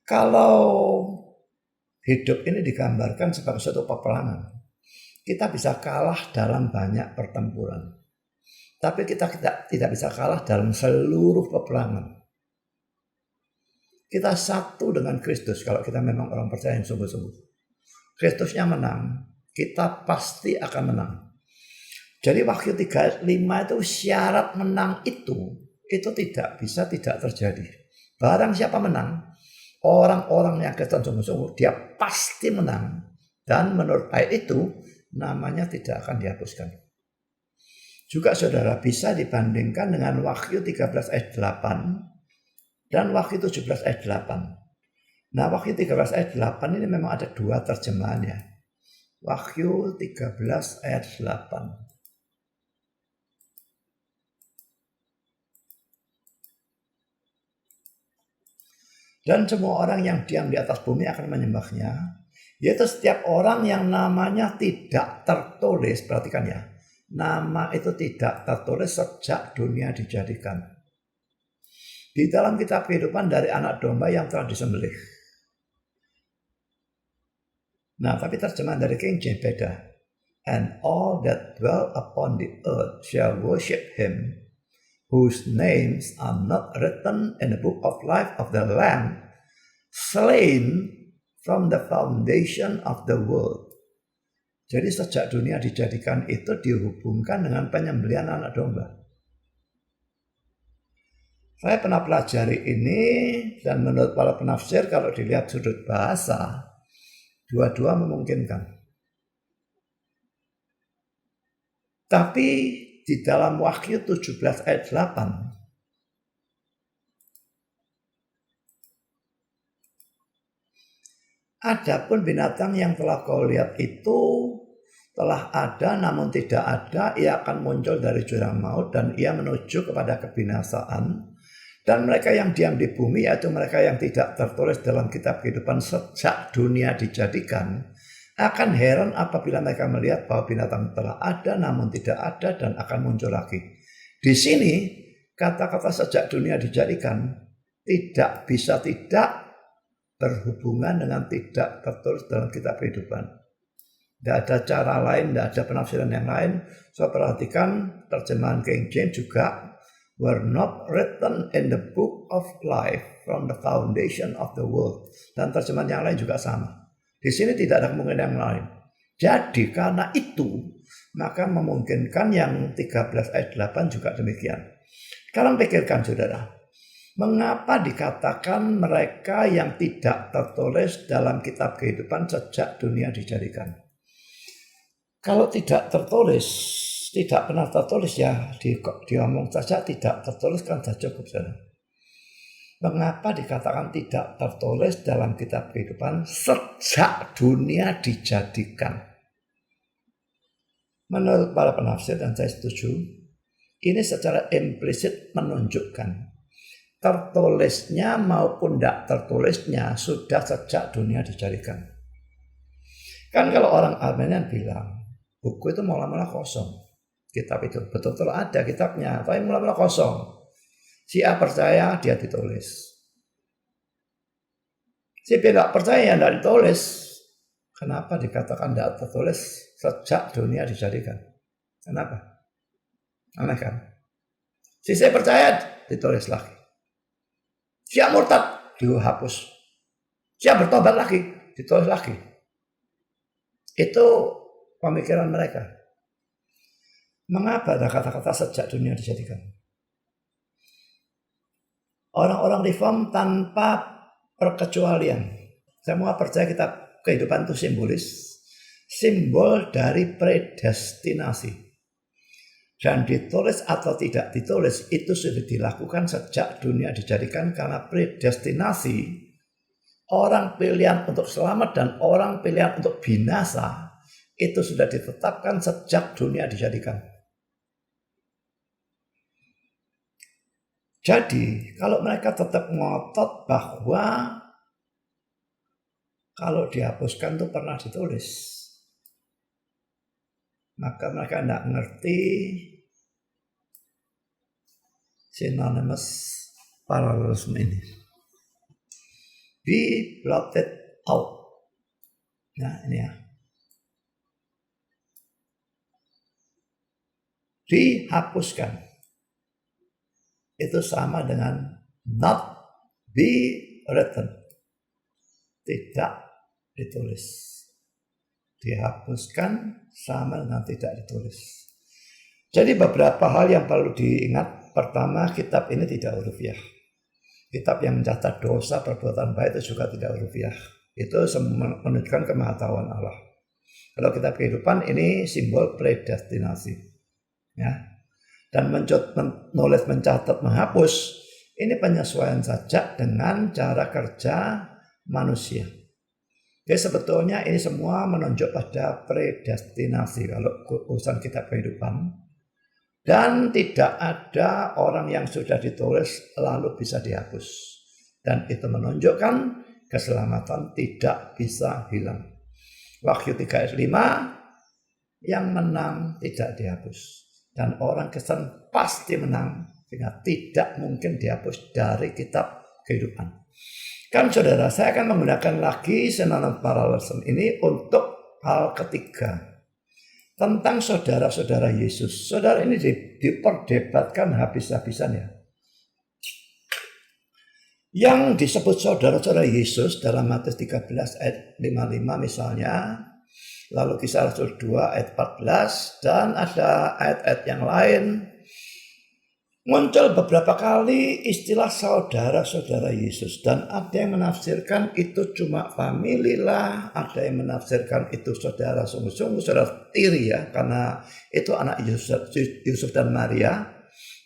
Speaker 1: Kalau hidup ini digambarkan sebagai suatu peperangan, kita bisa kalah dalam banyak pertempuran. Tapi kita tidak bisa kalah dalam seluruh peperangan. Kita satu dengan Kristus kalau kita memang orang percaya yang sungguh-sungguh. Kristusnya menang, kita pasti akan menang. Jadi Wahyu 3:5 itu syarat menang itu tidak bisa tidak terjadi. Barang siapa menang, orang-orang yang Kristen sungguh-sungguh, dia pasti menang. Dan menurut ayat itu, namanya tidak akan dihapuskan. Juga saudara bisa dibandingkan dengan Wahyu 13 ayat 8 dan Wahyu 17 ayat 8. Nah, Wahyu 13 ayat 8 ini memang ada dua terjemahannya. Wahyu 13 ayat 8. Dan semua orang yang diam di atas bumi akan menyembahnya, yaitu setiap orang yang namanya tidak tertulis. Perhatikan ya, nama itu tidak tertulis sejak dunia dijadikan di dalam kitab kehidupan dari anak domba yang telah disembelih. Nah, tapi terjemahan dari King James beda. And all that dwell upon the earth shall worship him, whose names are not written in the book of life of the Lamb, slain from the foundation of the world. Jadi sejak dunia dijadikan itu dihubungkan dengan penyembelihan anak domba. Saya pernah pelajari ini dan menurut para penafsir kalau dilihat sudut bahasa, dua-dua memungkinkan. Tapi di dalam Wahyu 17 ayat 8, adapun binatang yang telah kau lihat itu telah ada namun tidak ada, ia akan muncul dari jurang maut dan ia menuju kepada kebinasaan. Dan mereka yang diam di bumi, yaitu mereka yang tidak tertulis dalam kitab kehidupan sejak dunia dijadikan, akan heran apabila mereka melihat bahwa binatang telah ada namun tidak ada dan akan muncul lagi. Di sini kata-kata sejak dunia dijadikan tidak bisa tidak berhubungan dengan tidak tertulis dalam kitab kehidupan. Tidak ada cara lain, tidak ada penafsiran yang lain. So perhatikan terjemahan King James juga, were not written in the book of life from the foundation of the world. Dan terjemahan yang lain juga sama. Di sini tidak ada kemungkinan yang lain. Jadi karena itu, maka memungkinkan yang 13 ayat 8 juga demikian. Sekarang pikirkan saudara, mengapa dikatakan mereka yang tidak tertulis dalam kitab kehidupan sejak dunia dijadikan? Kalau tidak tertulis, tidak pernah tertulis ya diomong saja tidak tertulis kan sudah cukup saudara. Mengapa dikatakan tidak tertulis dalam kitab kehidupan sejak dunia dijadikan? Menurut para penafsir dan saya setuju, ini secara implisit menunjukkan tertulisnya maupun tidak tertulisnya sudah sejak dunia dijadikan. Kan kalau orang Armenian bilang buku itu mula-mula kosong. Kitab itu betul-betul ada kitabnya, tapi mula-mula kosong. Si A percaya dia ditulis. Si B tidak percaya tidak ditulis. Kenapa dikatakan tidak tertulis sejak dunia dijadikan? Kenapa? Aneh kan? Si C percaya ditulis lagi. Si A murtad dihapus. Si A bertobat lagi ditulis lagi. Itu pemikiran mereka. Mengapa ada kata-kata sejak dunia dijadikan? Orang-orang reform tanpa perkecualian. Semua percaya kitab kehidupan itu simbolis. Simbol dari predestinasi. Dan ditulis atau tidak ditulis itu sudah dilakukan sejak dunia dijadikan karena predestinasi. Orang pilihan untuk selamat dan orang pilihan untuk binasa itu sudah ditetapkan sejak dunia dijadikan. Jadi kalau mereka tetap ngotot bahwa kalau dihapuskan itu pernah ditulis, maka mereka tidak ngerti synonymous parallelism ini. Be blotted out. Nah ini ya. Dihapuskan. Itu sama dengan not be written. Tidak ditulis. Dihapuskan sama dengan tidak ditulis. Jadi beberapa hal yang perlu diingat. Pertama, kitab ini tidak hurufiah. Kitab yang mencatat dosa perbuatan baik itu juga tidak hurufiah. Itu menunjukkan kemahatauan Allah. Kalau kitab kehidupan ini simbol predestinasi. Ya. Dan menulis, mencatat, menghapus ini penyesuaian saja dengan cara kerja manusia. Jadi sebetulnya ini semua menunjuk pada predestinasi kalau urusan kitab kehidupan. Dan tidak ada orang yang sudah ditulis lalu bisa dihapus. Dan itu menunjukkan keselamatan tidak bisa hilang. Wahyu 3 ayat 5, yang menang tidak dihapus. Dan orang Kristen pasti menang, sehingga tidak mungkin dihapus dari kitab kehidupan. Kan saudara, saya akan menggunakan lagi synonymous parallelism ini untuk hal ketiga. Tentang saudara-saudara Yesus. Saudara ini diperdebatkan habis-habisan ya. Yang disebut saudara-saudara Yesus dalam Matius 13 ayat 55 misalnya. Lalu Kisah Rasul 2 ayat 14. Dan ada ayat-ayat yang lain. Muncul beberapa kali istilah saudara-saudara Yesus. Dan ada yang menafsirkan itu cuma famili lah. Ada yang menafsirkan itu saudara sungguh-sungguh, saudara tiri ya. Karena itu anak Yusuf dan Maria.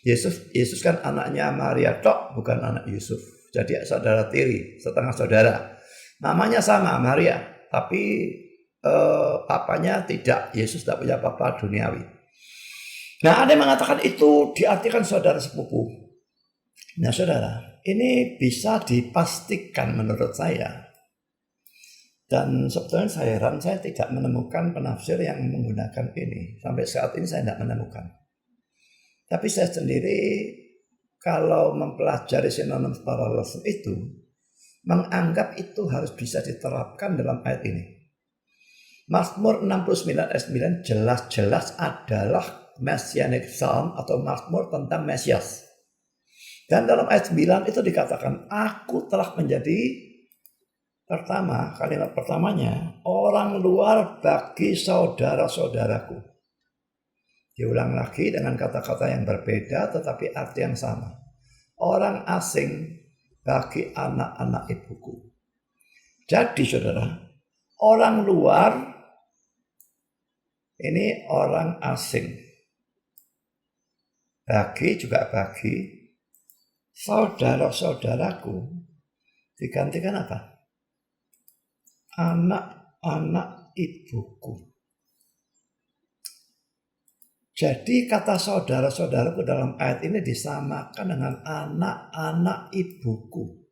Speaker 1: Yesus kan anaknya Maria tok, bukan anak Yusuf. Jadi saudara tiri, setengah saudara. Namanya sama, Maria. Tapi papanya tidak. Yesus tidak punya papa duniawi. Nah, ada yang mengatakan itu diartikan saudara sepupu. Nah, saudara, ini bisa dipastikan menurut saya. Dan sebetulnya saya heran, saya tidak menemukan penafsir yang menggunakan ini. Sampai saat ini saya tidak menemukan. Tapi saya sendiri, kalau mempelajari synonymous parallelism itu, menganggap itu harus bisa diterapkan dalam ayat ini. Mazmur 69 ayat 9 jelas-jelas adalah Messianic Psalm atau Mazmur tentang Mesias. Dan dalam ayat 9 itu dikatakan, aku telah menjadi pertama, kalimat pertamanya, orang luar bagi saudara-saudaraku. Diulang lagi dengan kata-kata yang berbeda tetapi arti yang sama. Orang asing bagi anak-anak ibuku. Jadi saudara, orang luar ini orang asing. Bagi juga bagi saudara-saudaraku digantikan apa? Anak-anak ibuku. Jadi kata saudara-saudaraku dalam ayat ini disamakan dengan anak-anak ibuku.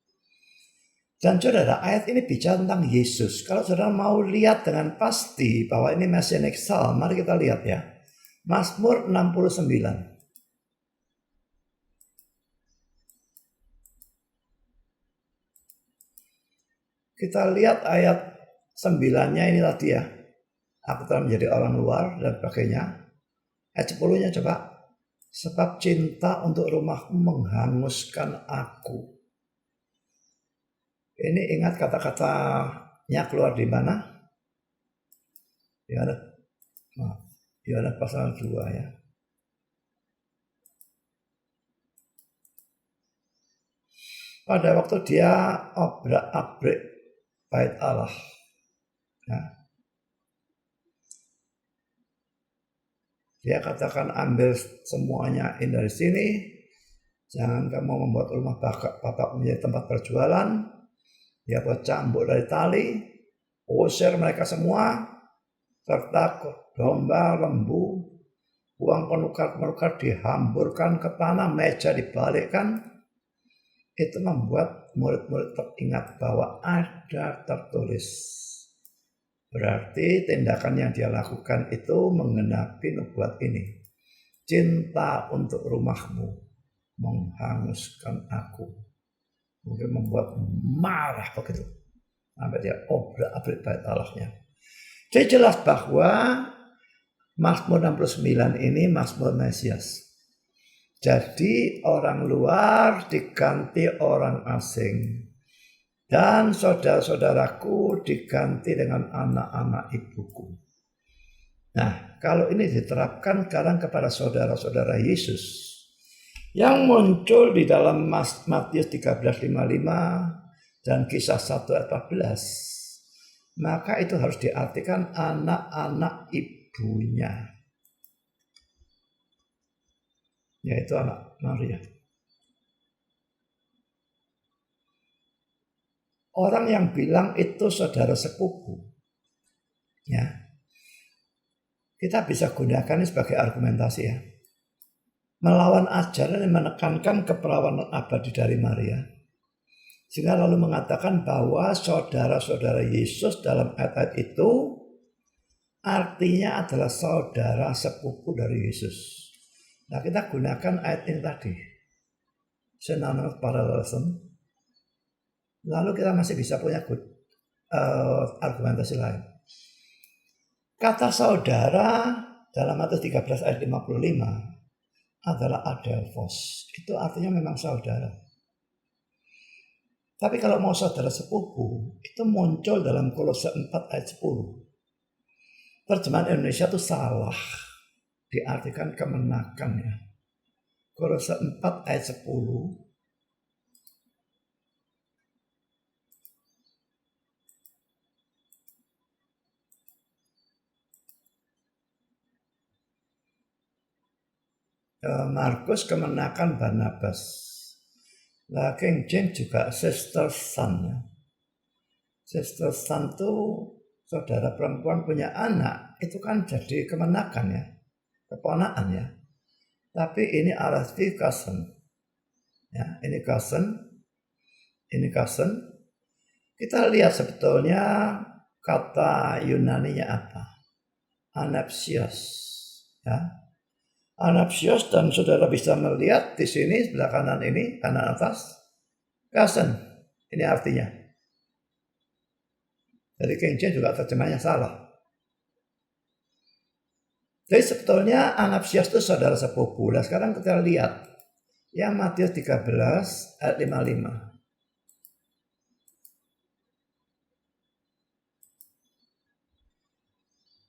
Speaker 1: Dan saudara, ayat ini bicara tentang Yesus. Kalau saudara mau lihat dengan pasti bahwa ini Messianic Psalm, mari kita lihat ya. Mazmur 69. Kita lihat ayat 9-nya ini tadi ya. Aku telah menjadi orang luar dan sebagainya. Ayat 10-nya coba. Sebab cinta untuk rumahmu menghanguskan aku. Ini ingat kata-katanya keluar di mana? Yohanes pasal 2 ya. Pada waktu dia obrak-abrik bait Allah. Nah, dia katakan ambil semuanya ini dari sini. Jangan kamu membuat rumah bapak menjadi tempat berjualan. Dia buat cambuk dari tali. Usir mereka semua. Serta domba, lembu. Uang penukar-penukar dihamburkan ke tanah. Meja dibalikkan. itu membuat murid-murid teringat bahwa ada tertulis. Berarti tindakan yang dia lakukan itu menggenapi nubuat ini. Cinta untuk rumahmu menghanguskan aku. Mungkin membuat marah begitu. Sampai dia obrak-abrik bait Allahnya. Jadi jelas bahwa Mazmur 69 ini Mazmur Mesias. Jadi orang luar diganti orang asing. Dan saudara-saudaraku diganti dengan anak-anak ibuku. Nah, kalau ini diterapkan sekarang kepada saudara-saudara Yesus yang muncul di dalam Matius 13:55 dan Kisah 1 ayat 14, maka itu harus diartikan anak-anak ibunya, yaitu anak Maria. Orang yang bilang itu saudara sepupu, ya, kita bisa gunakan ini sebagai argumentasi, ya. Melawan ajaran yang menekankan keperawanan abadi dari Maria. Sehingga lalu mengatakan bahwa saudara-saudara Yesus dalam ayat-ayat itu artinya adalah saudara sepupu dari Yesus. Nah, kita gunakan ayat ini tadi. Synonymous parallelism. Lalu kita masih bisa punya argumentasi lain. Kata saudara dalam Matius 13 ayat 55 adalah adelphos. Itu artinya memang saudara. Tapi kalau mau saudara sepupu, itu muncul dalam Kolose 4 ayat 10. Terjemahan Indonesia itu salah. Diartikan kemenakan, ya. Kolose 4 ayat 10. Markus kemenakan Barnabas. Nah, King James juga sister son, ya. Sister son itu saudara perempuan punya anak, itu kan jadi kemenakan, ya, keponakan, ya. Tapi ini RSV cousin, ya, ini cousin, ini cousin. Kita lihat sebetulnya kata Yunaninya apa? Anapsios, ya. Anapsios, dan saudara bisa melihat di sini sebelah kanan ini, kanan atas, cousin. Ini artinya. Jadi King James juga terjemahnya salah. Jadi sebetulnya anapsios itu saudara sepupu. Nah, sekarang kita lihat yang Matius 13 ayat 55.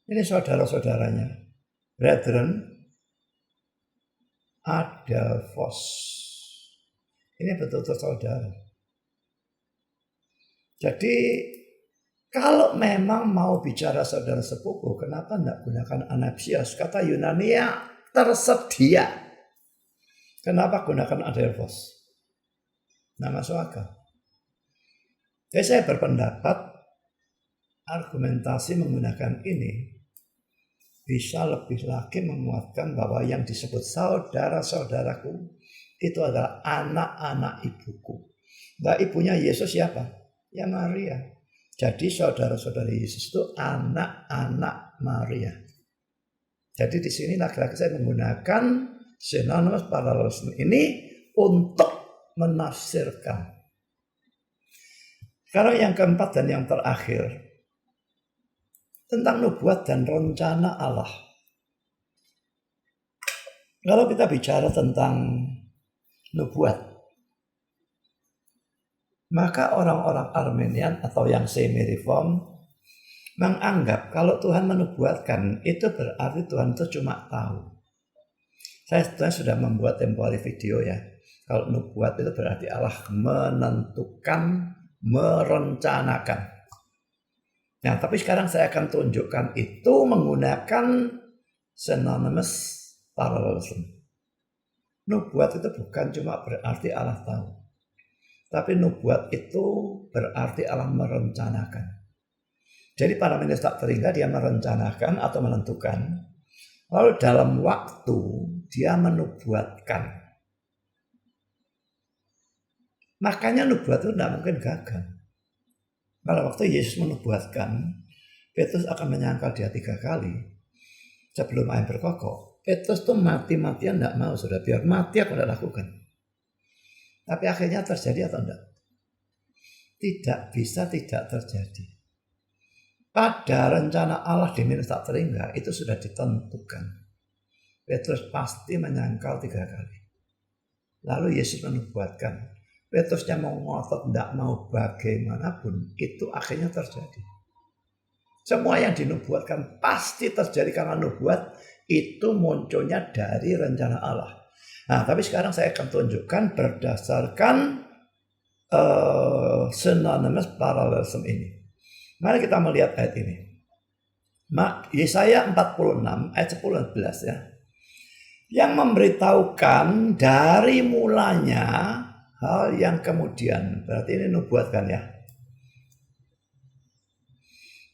Speaker 1: Ini saudara-saudaranya. Brethren, adelphos. Ini betul-betul saudara. Jadi kalau memang mau bicara saudara sepupu, kenapa tidak gunakan anapsios? Kata Yunania tersedia. Kenapa gunakan adelphos? Nah, masuk akal. Jadi saya berpendapat argumentasi menggunakan ini bisa lebih lagi menguatkan bahwa yang disebut saudara-saudaraku itu adalah anak-anak ibuku. Nah, ibunya Yesus siapa? Ya, Maria. Jadi saudara-saudari Yesus itu anak-anak Maria. Jadi di sini lagi-lagi saya menggunakan synonymous parallelism ini untuk menafsirkan. Sekarang yang keempat dan yang terakhir, tentang nubuat dan rencana Allah. Kalau kita bicara tentang nubuat, maka orang-orang Armenian atau yang semi-reform menganggap kalau Tuhan menubuatkan itu berarti Tuhan itu cuma tahu. Saya sebetulnya sudah membuat tempo hari video, ya. Kalau nubuat itu berarti Allah menentukan, merencanakan. Nah, tapi sekarang saya akan tunjukkan itu menggunakan synonymous parallelism. Nubuat itu bukan cuma berarti Allah tahu. Tapi nubuat itu berarti Allah merencanakan. Jadi para minister teringga dia merencanakan atau menentukan. Lalu dalam waktu dia menubuatkan. Makanya nubuat itu tidak mungkin gagal. Pada waktu Yesus menubuatkan Petrus akan menyangkal dia 3 kali sebelum ayam berkokok, Petrus tuh mati-matian tidak mau, sudah biar mati aku tidak lakukan. Tapi akhirnya terjadi atau tidak? Tidak bisa tidak terjadi. Pada rencana Allah di minus tak terhingga itu sudah ditentukan. Petrus pasti menyangkal 3 kali. Lalu Yesus menubuatkan, Petrusnya mau ngotot tidak mau bagaimanapun, itu akhirnya terjadi. Semua yang dinubuatkan pasti terjadi karena nubuat itu munculnya dari rencana Allah. Nah, tapi sekarang saya akan tunjukkan berdasarkan synonymous parallelism ini. Mari kita melihat ayat ini. Yesaya 46 ayat 10-11 ya. Yang memberitahukan dari mulanya hal yang kemudian. Berarti ini nubuatkan ya.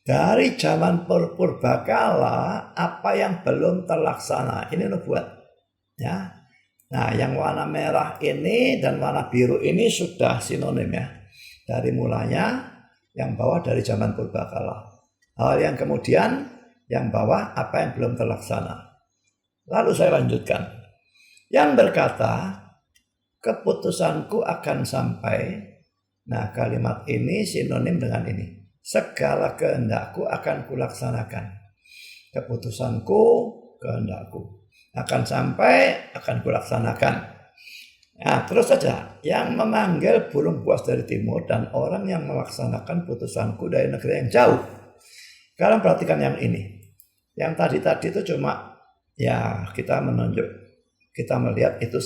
Speaker 1: Dari zaman purbakala apa yang belum terlaksana. Ini nubuat. Ya. Nah, yang warna merah ini dan warna biru ini sudah sinonim ya. Dari mulanya, yang bawah dari zaman purbakala. Hal yang kemudian, yang bawah apa yang belum terlaksana. Lalu saya lanjutkan. Yang berkata, keputusanku akan sampai. Nah, kalimat ini sinonim dengan ini. Segala kehendakku akan kulaksanakan. Keputusanku, kehendakku akan sampai, akan kulaksanakan. Nah, terus saja. Yang memanggil burung buas dari timur dan orang yang melaksanakan putusanku dari negeri yang jauh. Sekarang perhatikan yang ini. Yang tadi itu cuma ya kita melihat itu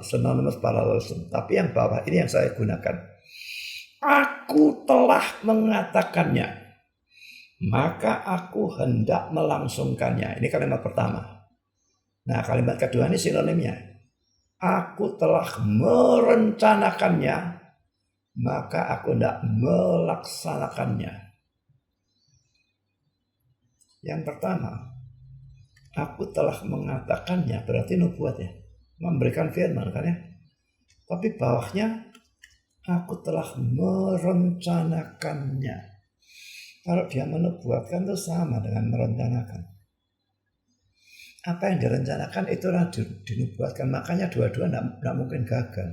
Speaker 1: synonymous parallelism. Tapi yang bawah ini yang saya gunakan. Aku telah mengatakannya, maka aku hendak melangsungkannya. Ini kalimat pertama. Nah, kalimat kedua ini sinonimnya. Aku telah merencanakannya, maka aku hendak melaksanakannya. Yang pertama, aku telah mengatakannya, berarti nubuat ya. Memberikan firman kan ya. Tapi bawahnya, aku telah merencanakannya. Kalau dia menubuatkan itu sama dengan merencanakan. Apa yang direncanakan itulah dinubuatkan. Makanya dua-dua tidak mungkin gagal.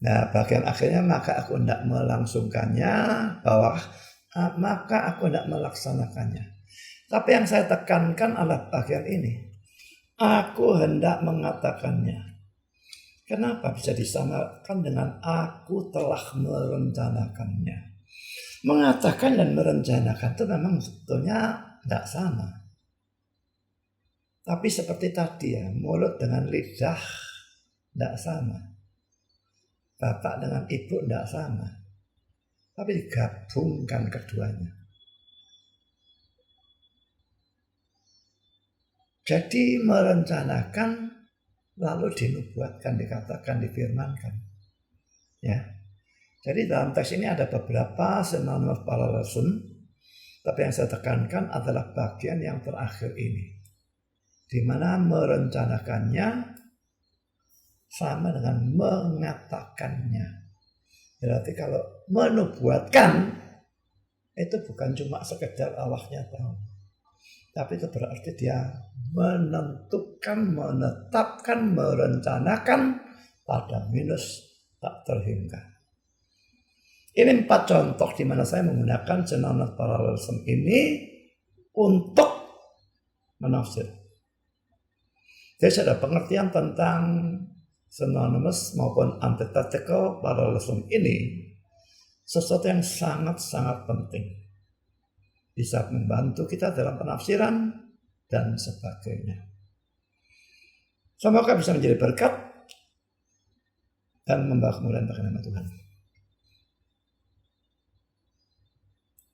Speaker 1: Nah, bagian akhirnya maka aku hendak melangsungkannya. Bawah, maka aku hendak melaksanakannya. Tapi yang saya tekankan adalah bagian ini. Aku hendak mengatakannya. Kenapa bisa disamakan dengan aku telah merencanakannya? Mengatakan dan merencanakan itu memang sebetulnya tidak sama. Tapi seperti tadi ya, mulut dengan lidah tidak sama. Bapak dengan ibu tidak sama. Tapi digabungkan keduanya. Jadi merencanakan lalu dinubuatkan, dikatakan, difirmankan. Ya. Jadi dalam teks ini ada beberapa synonymous parallelism. Tapi yang saya tekankan adalah bagian yang terakhir ini. Di mana merencanakannya sama dengan mengatakannya. Berarti kalau menubuatkan itu bukan cuma sekedar Allahnya tahu. Tapi itu berarti dia menentukan, menetapkan, merencanakan pada minus tak terhingga. Ini 4 contoh di mana saya menggunakan synonymous parallelism ini untuk menafsir. Jadi ada pengertian tentang synonymous maupun antithetical parallelism ini sesuatu yang sangat-sangat penting. Bisa membantu kita dalam penafsiran dan sebagainya. Semoga bisa menjadi berkat dan membawa kemuliaan bagi nama Tuhan.